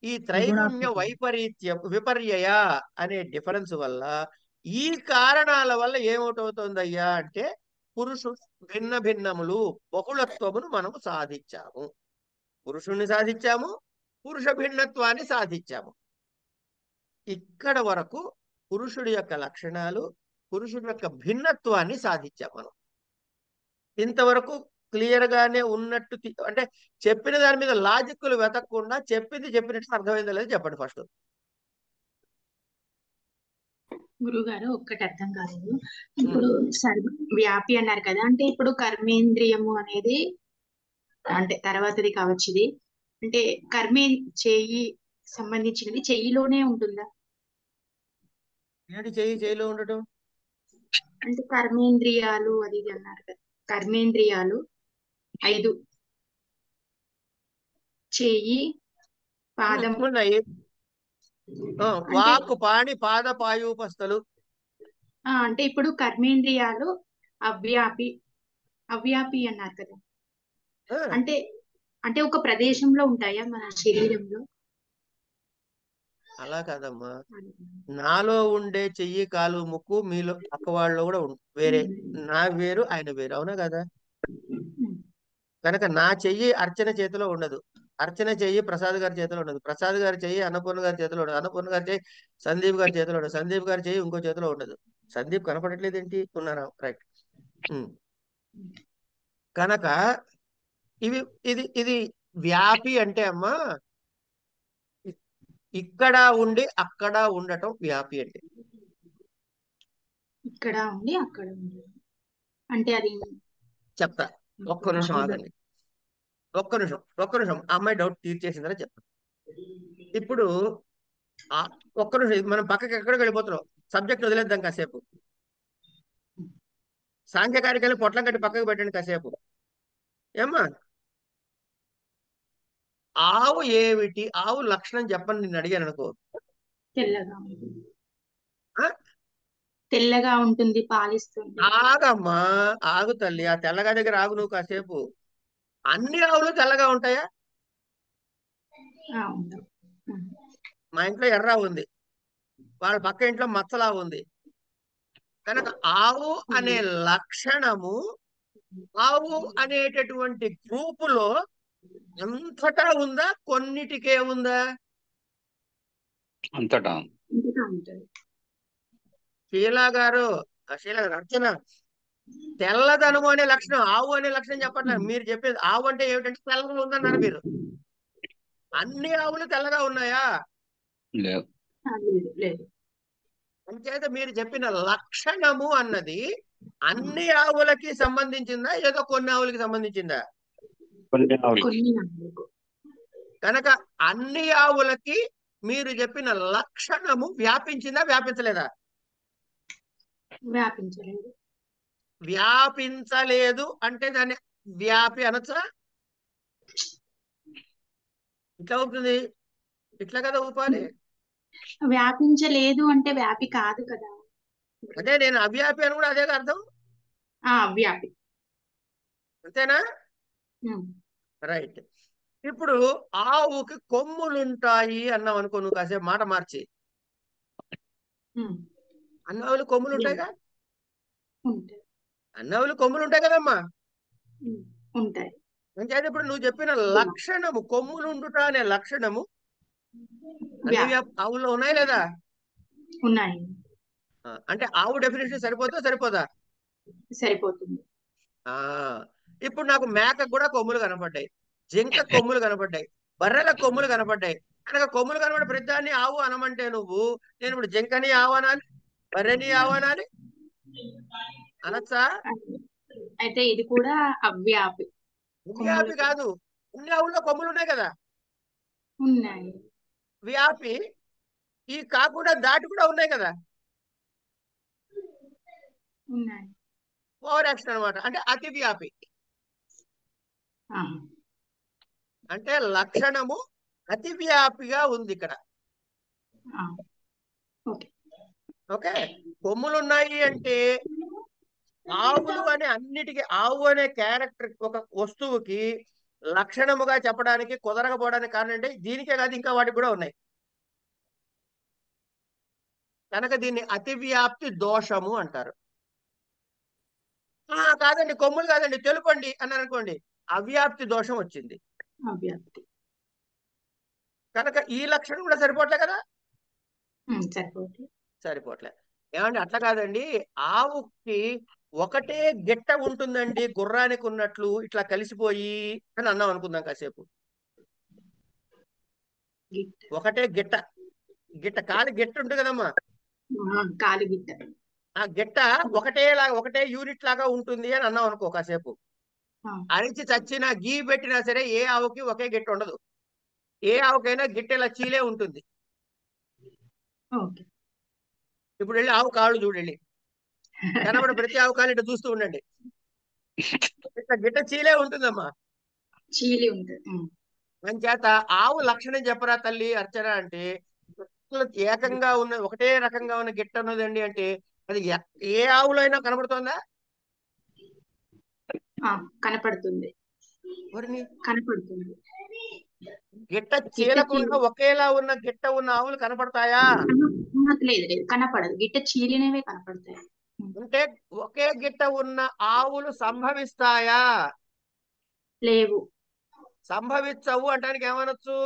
ఈ త్రైగుణ్య విపర్యయ అనే డిఫరెన్స్ వల్ల ఈ కారణాల వల్ల ఏమిటవుతుందయ్యా అంటే పురుషుడు భిన్న భిన్నములు బహుళత్వమును మనము సాధించాము. పురుషుణ్ణి సాధించాము, పురుష భిన్నత్వాన్ని సాధించాము. ఇక్కడ వరకు పురుషుడి యొక్క లక్షణాలు, పురుషుడి యొక్క భిన్నత్వాన్ని సాధించాం మనం. ఇంతవరకు క్లియర్ గానే ఉన్నట్టు అంటే చెప్పిన దాని మీద లాజిక్లు వెతకకుండా చెప్పింది చెప్పినట్టు అర్థమైందో లేదో చెప్పండి ఫస్ట్. గురుగారు ఒక్కటి అర్థం కాలేదు. ఇప్పుడు వ్యాపి అన్నారు కదా, అంటే ఇప్పుడు కర్మేంద్రియము అనేది అంటే తర్వాతది కావచ్చు ఇది, అంటే చెయ్యి సంబంధించినది చెయ్యిలోనే ఉంటుందా? ఏంటి చెయ్యిలో ఉండటం అంటే కర్మేంద్రియాలు అది ఇది అన్నారు కదా, కర్మేంద్రియాలు 5 చెయ్యి, పాదం, ఉన్నాయి. వాక్కు, పాణి, పాద, పాయూపస్థలు. అంటే ఇప్పుడు కర్మేంద్రియాలు అవ్యాపి అన్నారు కదా, అంటే అంటే ఒక ప్రదేశంలో ఉంటాయా మన శరీరంలో? అలా కాదమ్మా, నాలో ఉండే చెయ్యి, కాలు, ముక్కు మీలో పక్క వాళ్ళు కూడా వేరే. నా వేరు, ఆయన వేరు, అవునా కదా? కనుక నా చెయ్యి అర్చన చేతిలో ఉండదు, అర్చన చెయ్యి ప్రసాద్ గారి చేతిలో ఉండదు, ప్రసాద్ గారి చెయ్యి అన్నపూర్ణ గారి చేతిలో ఉండదు, అన్నపూర్ణ గారి చెయ్యి సందీప్ గారి చేతిలో ఉండదు, సందీప్ గారి చెయ్యి ఇంకో చేతిలో ఉండదు. సందీప్ కనపడట్లేదు ఏంటి? ఉన్నారా? రైట్. కనుక ఇది వ్యాపి అంటే అమ్మా ఇక్కడ ఉండి అక్కడ ఉండటం వ్యాపి అంటే. ఇక్కడ ఉండి అక్కడ ఉండి అంటే అది చెప్తా, ఒక్క నిమిషం ఆగండి, ఒక్క నిమిషం. అమ్మాయి డౌట్ తీర్చేసిందని చెప్తా. ఇప్పుడు ఒక్క నిమిషం, మనం పక్కకి ఎక్కడికి వెళ్ళిపోతున్నాం, సబ్జెక్ట్ వదిలేద్దాం కాసేపు. సాంఖ్యకారికల్ని పొట్లం కట్టి పక్కకు పెట్టండి కాసేపు. ఏమ్మా, ఆవు ఏమిటి? ఆవు లక్షణం చెప్పని నిన్ను అడిగాను అనుకో. తెల్లగా ఉంటుంది, పాలిస్తుంది. ఆగమ్మా, ఆగు తల్లి, ఆ తెల్లగా దగ్గర ఆగు నువ్వు కాసేపు. అన్ని ఆవులు తెల్లగా ఉంటాయా? మా ఇంట్లో ఎర్ర ఉంది, వాళ్ళ పక్క ఇంట్లో మచ్చలా ఉంది. కనుక ఆవు అనే లక్షణము ఆవు అనేటటువంటి గ్రూపులో అంతటా ఉందా, కొన్నిటికే ఉందా? అంతటా. శీలా గారు అర్చన, తెల్లదనము అనే లక్షణం, ఆవు అనే లక్షణం చెప్పట్లేదు. మీరు చెప్పేది ఆవు అంటే ఏమిటంటే తెల్లగా ఉందన్నారు మీరు. అన్ని ఆవులు తెల్లగా ఉన్నాయా? అంచేత మీరు చెప్పిన లక్షణము అన్నది అన్ని ఆవులకి సంబంధించిందా, ఏదో కొన్ని ఆవులకి సంబంధించిందా? కనుక అన్ని ఆవులకి మీరు చెప్పిన లక్షణము వ్యాపించిందా, వ్యాపించలేదా? వ్యాపించలేదు అంటే దాన్ని వ్యాపి అనొచ్చా? ఇట్లా అవుతుంది, ఇట్లా కదా ఊపాలి. వ్యాపించలేదు అంటే వ్యాపి కాదు కదా. అదే నేను అవ్యాపి అని కూడా అదే అర్థం. అవ్యాపి అంతేనా? రైట్. ఇప్పుడు ఆవుకి కొమ్ములుంటాయి అన్నాం అనుకో, నువ్వు కాసేపు మాట మార్చి. అన్నావులు కొమ్ములు ఉంటాయిగా? అన్నావులు కొమ్ములు ఉంటాయి కదమ్మా? ఉంటాయి. అంటే ఇప్పుడు నువ్వు చెప్పిన లక్షణము, కొమ్ములుండుట అనే లక్షణము ఆవుల్లో ఉన్నాయి లేదా? ఉన్నాయి. అంటే ఆవు డెఫినేషన్ సరిపోదా? సరిపోతుంది. ఇప్పుడు నాకు మేకకు కూడా కొమ్ములు కనపడ్డాయి, జింక కొమ్ములు కనపడ్డాయి, బర్రెల కొమ్ములు కనపడ్డాయి. కనుక కొమ్ములు కనబడే ప్రతిదాన్ని ఆవు అనమంటే నువ్వు, నేను ఇప్పుడు జింకని ఆవు అనాలి, బర్రెని ఆవు అనాలి అనొచ్చా? అయితే ఇది కూడా అవ్యాపి. వ్యాపి కాదు, అన్ని ఆవుల్లో కొమ్ములు ఉన్నాయి కదా. ఉన్నాయి. వ్యాపి ఈ కాకుండా దాటి కూడా ఉన్నాయి కదా. ఉన్నాయి. ఓవర్ యాక్షన్ అనమాట. అంటే అతి వ్యాపి. ఆహా. అంటే లక్షణము అతి వ్యాపిగా ఉంది ఇక్కడ. ఆ. ఓకే. ఓకే, కొమ్ములు ఉన్నాయి అంటే ఆవులు అనే అన్నిటికీ, ఆవు అనే క్యారెక్టర్ ఒక వస్తువుకి లక్షణముగా చెప్పడానికి కుదరకపోవడానికి కారణం అంటే దీనికే కాదు ఇంకా వాటికి కూడా ఉన్నాయి కనుక దీన్ని అతి వ్యాప్తి దోషము అంటారు. కాదండి కొమ్ములు కాదండి తెలుపండి అన్నారు అనుకోండి, అవ్యాప్తి దోషం వచ్చింది. అవ్యాప్తి. కనుక ఈ లక్షణం కూడా సరిపోవట్లే కదా. సరిపోవట్లే. ఏమంటే అట్లా కాదండి, ఆవుకి ఒకటే గిట్ట ఉంటుందండి గుర్రానికి ఉన్నట్లు ఇట్లా కలిసిపోయి అని అన్నాం అనుకుందాం కాసేపు. ఒకటే గిట్ట, గిట్ట కాలి గిట్ట ఉంటుంది కదమ్మా, కాలి గిట్ట, ఆ గిట్ట ఒకటే యూనిట్ లాగా ఉంటుంది అని అన్నాం అనుకో కాసేపు. అరిచి చచ్చిన గీ పెట్టినా సరే ఏ ఆవుకి ఒకే గిట్ట ఉండదు. ఏ ఆవుకైనా గిట్టెలా చీలే ఉంటుంది. ఇప్పుడు వెళ్ళి ఆవు కాళ్ళు చూడండి, కనబడి ప్రతి ఆవు కాళ్ళు ఇట్లా చూస్తూ ఉండండి, ఇట్లా గిట్ట చీలే ఉంటుందమ్మా, చీలి ఉంటుంది. అని చేత ఆవు లక్షణం చెప్పరా తల్లి అర్చన అంటే, ఏకంగా ఉన్న ఒకటే రకంగా ఉన్న గిట్ట ఉన్నదండి అంటే అది ఏ ఆవులో అయినా కనబడుతోందా? కనపడుతుంది. కనపడుతుంది. గిట్ట చీలకుండా ఒకేలా ఉన్న గిట్ట ఉన్న ఆవులు కనపడతాయా? లేదు లేదు, కనపడదు. గిట్ట చీలినవే కనపడతాయి. అంటే ఒకే గిట్ట ఉన్న ఆవులు సంభవిస్తాయా? లేవు. సంభవించవు అంటానికి ఏమనొచ్చు?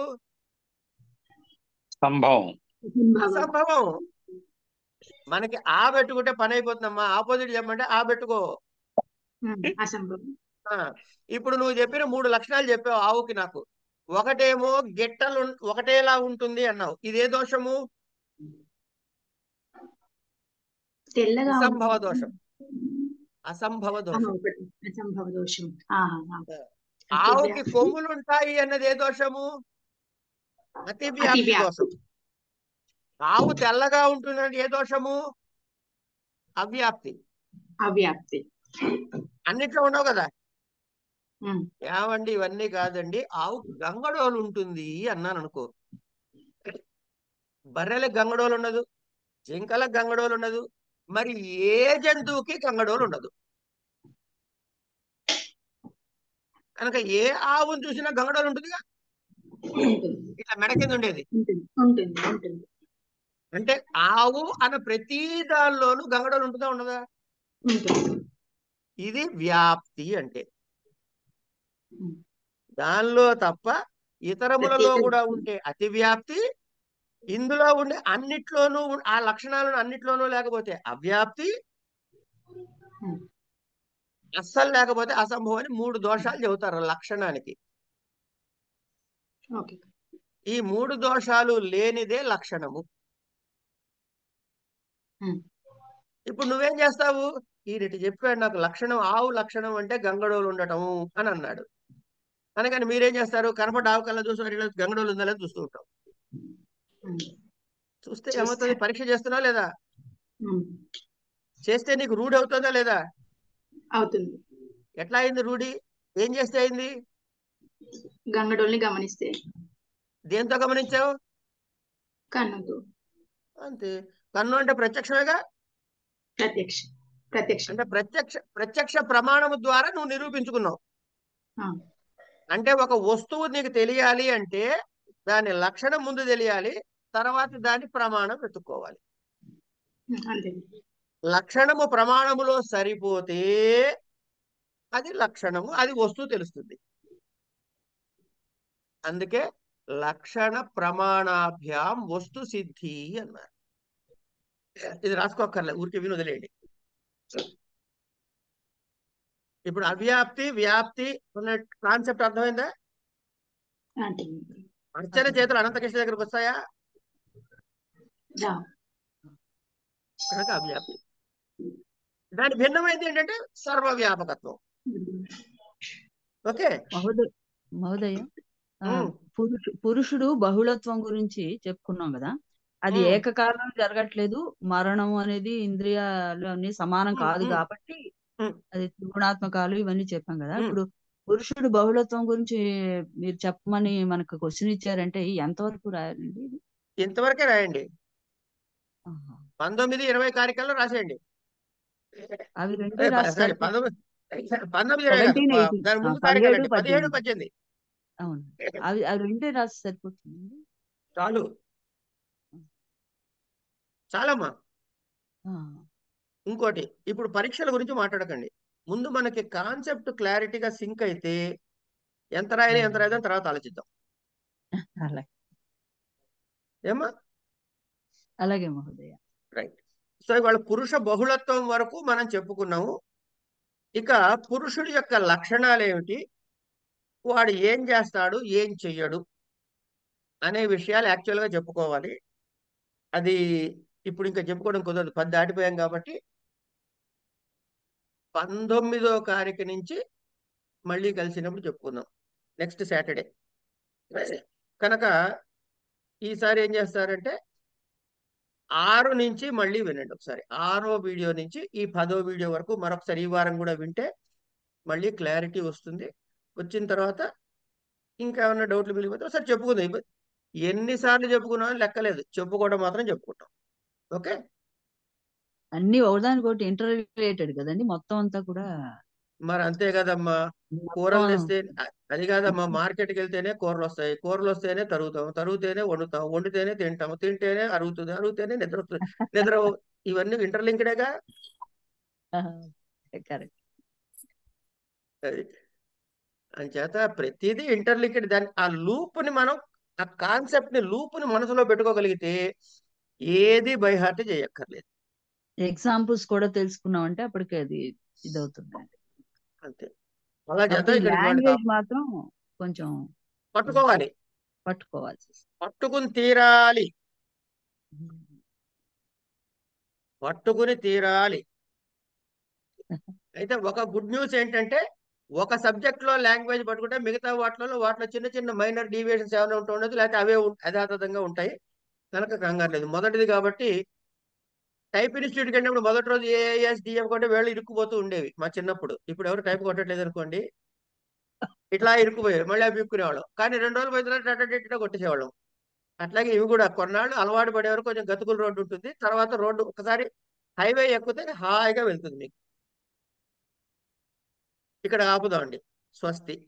సంభవం. అసంభవం. మనకి ఆ పెట్టుకుంటే పని అయిపోతుందమ్మా, ఆపోజిట్ చెప్పమంటే ఆ పెట్టుకో. అసంభవం. ఇప్పుడు నువ్వు చెప్పిన 3 లక్షణాలు చెప్పావు ఆవుకి. నాకు ఒకటేమో గిట్టలు ఒకటేలా ఉంటుంది అన్నావు, ఇదే దోషము? తెల్లగా అసంభవ దోషం. అసంభవ దోషం. అసంభవ దోషం. ఆవుకి కొమ్ములు ఉంటాయి అన్నది ఏ దోషము? అతి వ్యాప్తి దోషం. ఆవు తెల్లగా ఉంటుందంటే ఏ దోషము? అవ్యాప్తి. అవ్యాప్తి. అన్నిట్లో ఉండవు కదా. ఏమండి ఇవన్నీ కాదండి, ఆవు గంగడోలు ఉంటుంది అన్నాను అనుకో, బర్రెలకు గంగడోలు ఉండదు, జింకలకు గంగడోలు ఉండదు, మరి ఏ జంతువుకి గంగడోలు ఉండదు. కనుక ఏ ఆవును చూసినా గంగడోలు ఉంటుందిగా, ఇట్లా మెడ కింద ఉండేది. అంటే ఆవు అన్న ప్రతి దానిలోనూ గంగడోలు ఉంటుందా ఉండదా? ఇది వ్యాప్తి అంటే. దానిలో తప్ప ఇతరములలో కూడా ఉంటే అతి వ్యాప్తి, ఇందులో ఉండే అన్నిట్లోనూ ఆ లక్షణాలను అన్నిట్లోనూ లేకపోతే అవ్యాప్తి, అస్సలు లేకపోతే అసంభవం అని 3 దోషాలు చెబుతారు లక్షణానికి. ఈ 3 దోషాలు లేనిదే లక్షణము. ఇప్పుడు నువ్వేం చేస్తావు? ఈయనటి చెప్పాడు నాకు లక్షణం, ఆవు లక్షణం అంటే గంగడోలు ఉండటము అని అన్నాడు. అనగానే మీరేం చేస్తారు? కనపడ్డ ఆవు కల్లా చూసి గంగడోలు ఉందా లేదా చూస్తూ ఉంటాం. చూస్తే ఏమవుతుంది? పరీక్ష చేస్తున్నావు లేదా? చేస్తే నీకు రూఢి అవుతుందా లేదా? అవుతుంది. ఎట్లా అయింది రూఢి? ఏం చేస్తే అయింది? గంగడోల్ని గమనిస్తే. దేంతో గమనించావు? కన్నుతో. అంతే. కన్ను అంటే ప్రత్యక్షమేగా. అంటే ప్రత్యక్ష ప్రమాణము ద్వారా నువ్వు నిరూపించుకున్నావు. అంటే ఒక వస్తువు నీకు తెలియాలి అంటే దాని లక్షణం ముందు తెలియాలి, తర్వాత దాని ప్రమాణం వెతుక్కోవాలి. లక్షణము ప్రమాణములో సరిపోతే అది లక్షణము, అది వస్తువు తెలుస్తుంది. అందుకే లక్షణ ప్రమాణాభ్యాం వస్తు సిద్ధి అన్నారు. ఇది రాసుకోక్కర్లే, ఊరికి విని వదిలేయండి. ఇప్పుడు అవ్యాప్తి వ్యాప్తి ఉన్న కాన్సెప్ట్ అర్థమైందా? అర్చన చేతులు అనంతకృష్ణ దగ్గరకు వస్తాయా? కనుక అవ్యాప్తి. దాని భిన్నమైంది ఏంటంటే సర్వవ్యాపకత్వం. ఓకే మహోదయ, పురుషుడు బహుళత్వం గురించి చెప్పుకున్నాం కదా. అది ఉమ్, ఏకకాలం జరగట్లేదు. మరణం అనేది ఇంద్రియాలు అన్ని సమానం ఉమ్, కాదు ఉమ్, కాబట్టి ఉమ్. అది త్రిగుణాత్మకాలు ఇవన్నీ చెప్పాం కదా. ఉమ్. ఇప్పుడు పురుషుడు బహుళత్వం గురించి మీరు చెప్పమని మనకు క్వశ్చన్ ఇచ్చారంటే ఎంతవరకు రాయాలండి ఇది? ఇంతవరకే రాయండి. ఆహా. 19, 20 కార్యక్రమాలు రాసేయండి. అవి రెండే రాసి సారీ, సరిపోతుంది. 19, 20 కాదు. 17, 18 దాని ముందు 17, కార్యక్రమాలు 17, 18 18 అవును. అవి రెండే రాసి సరిపోతుంది. చాలు, చాలమ్మా. ఇంకోటి, ఇప్పుడు పరీక్షల గురించి మాట్లాడకండి. ముందు మనకి కాన్సెప్ట్ క్లారిటీగా సింక్ అయితే ఎంత రాయాలి తర్వాత ఆలోచిద్దాం. అలాగే ఏమా? అలాగే మహోదయ. రైట్. సో ఇవాళ పురుష బహుళత్వం వరకు మనం చెప్పుకున్నాము. ఇక పురుషుడి యొక్క లక్షణాలు ఏమిటి, వాడు ఏం చేస్తాడు, ఏం చెయ్యడు అనే విషయాలు యాక్చువల్గా చెప్పుకోవాలి. అది ఇప్పుడు ఇంకా చెప్పుకోవడం కుదరదు, 10 దాటిపోయాం కాబట్టి 19వ తారీఖు నుంచి మళ్ళీ కలిసినప్పుడు చెప్పుకుందాం, నెక్స్ట్ సాటర్డే. కనుక ఈసారి ఏం చేస్తారంటే 6 నుంచి మళ్ళీ వినండి ఒకసారి. 6వ వీడియో నుంచి ఈ 10వ వీడియో వరకు మరొకసారి ఈ వారం కూడా వింటే మళ్ళీ క్లారిటీ వస్తుంది. వచ్చిన తర్వాత ఇంకా ఏమైనా డౌట్లు మిగిలిపోతే ఒకసారి చెప్పుకుందాం. ఎన్నిసార్లు చెప్పుకున్నామని లెక్కలేదు, చెప్పుకోవడం మాత్రం చెప్పుకుంటాం. ఓకే, అన్ని ఒకదానికొకటి ఇంటర్ రిలేటెడ్ కదండి మొత్తం అంతా కూడా. మరి అంతే కదమ్మా. కూరలు తెస్తే అది కాదమ్మా, మార్కెట్కి వెళ్తేనే కూరలు వస్తాయి, కూరలు వస్తేనే తరుగుతేనే వండుతాం, వండితేనే తింటాం, తింటేనే అరుగుతుంది, అరుగుతేనే నిద్ర వస్తుంది, నిద్ర. ఇవన్నీ ఇంటర్లింక్డేగా. కరెక్ట్. అది అంచేత ప్రతిదీ ఇంటర్లింక్డ్. దాన్ని ఆ లూప్ని మనం, ఆ కాన్సెప్ట్ ని లూప్ని మనసులో పెట్టుకోగలిగితే ఏది బై హార్ట్ చేయక్కర్లేదు. ఎగ్జాంపుల్స్ కూడా తెలుసుకున్నామంటే అప్పటికి అది ఇదవుతుందండి. అంతే. అలా చేద్దాం. ఇక్కడ లాంగ్వేజ్ మాత్రం కొంచెం పట్టుకోవాలి, పట్టుకుని తీరాలి, పట్టుకుని తీరాలి. అయితే ఒక గుడ్ న్యూస్ ఏంటంటే, ఒక సబ్జెక్ట్ లో లాంగ్వేజ్ పట్టుకుంటే మిగతా వాటిలో చిన్న చిన్న మైనర్ డీవియేషన్స్ ఏమైనా ఉండదు, లేకపోతే అవే యథాతథంగా ఉంటాయి. కనుక కంగారు లేదు. మొదటిది కాబట్టి టైప్ ఇన్స్టిట్యూట్కి వెళ్ళినప్పుడు మొదటి రోజు ఏఎస్ డిఎం కొట్టే వేళ్ళు ఇరుక్కుపోతూ ఉండేవి మా చిన్నప్పుడు. ఇప్పుడు ఎవరు టైప్ కొట్టట్లేదు అనుకోండి, ఇట్లా ఇరుక్కుపోయేవి, మళ్ళీ అవి ఇరుక్కునేవాళ్ళం. కానీ 2 రోజులు పోయిన తర్వాత టట్ట కొట్టేసేవాళ్ళం. అట్లాగే ఇవి కూడా కొన్నాళ్ళు అలవాటు పడేవారు. కొంచెం గతుకుల రోడ్డు ఉంటుంది, తర్వాత రోడ్డు ఒకసారి హైవే ఎక్కితే హాయిగా వెళ్తుంది మీకు. ఇక్కడ ఆపుదామండి. స్వస్తి.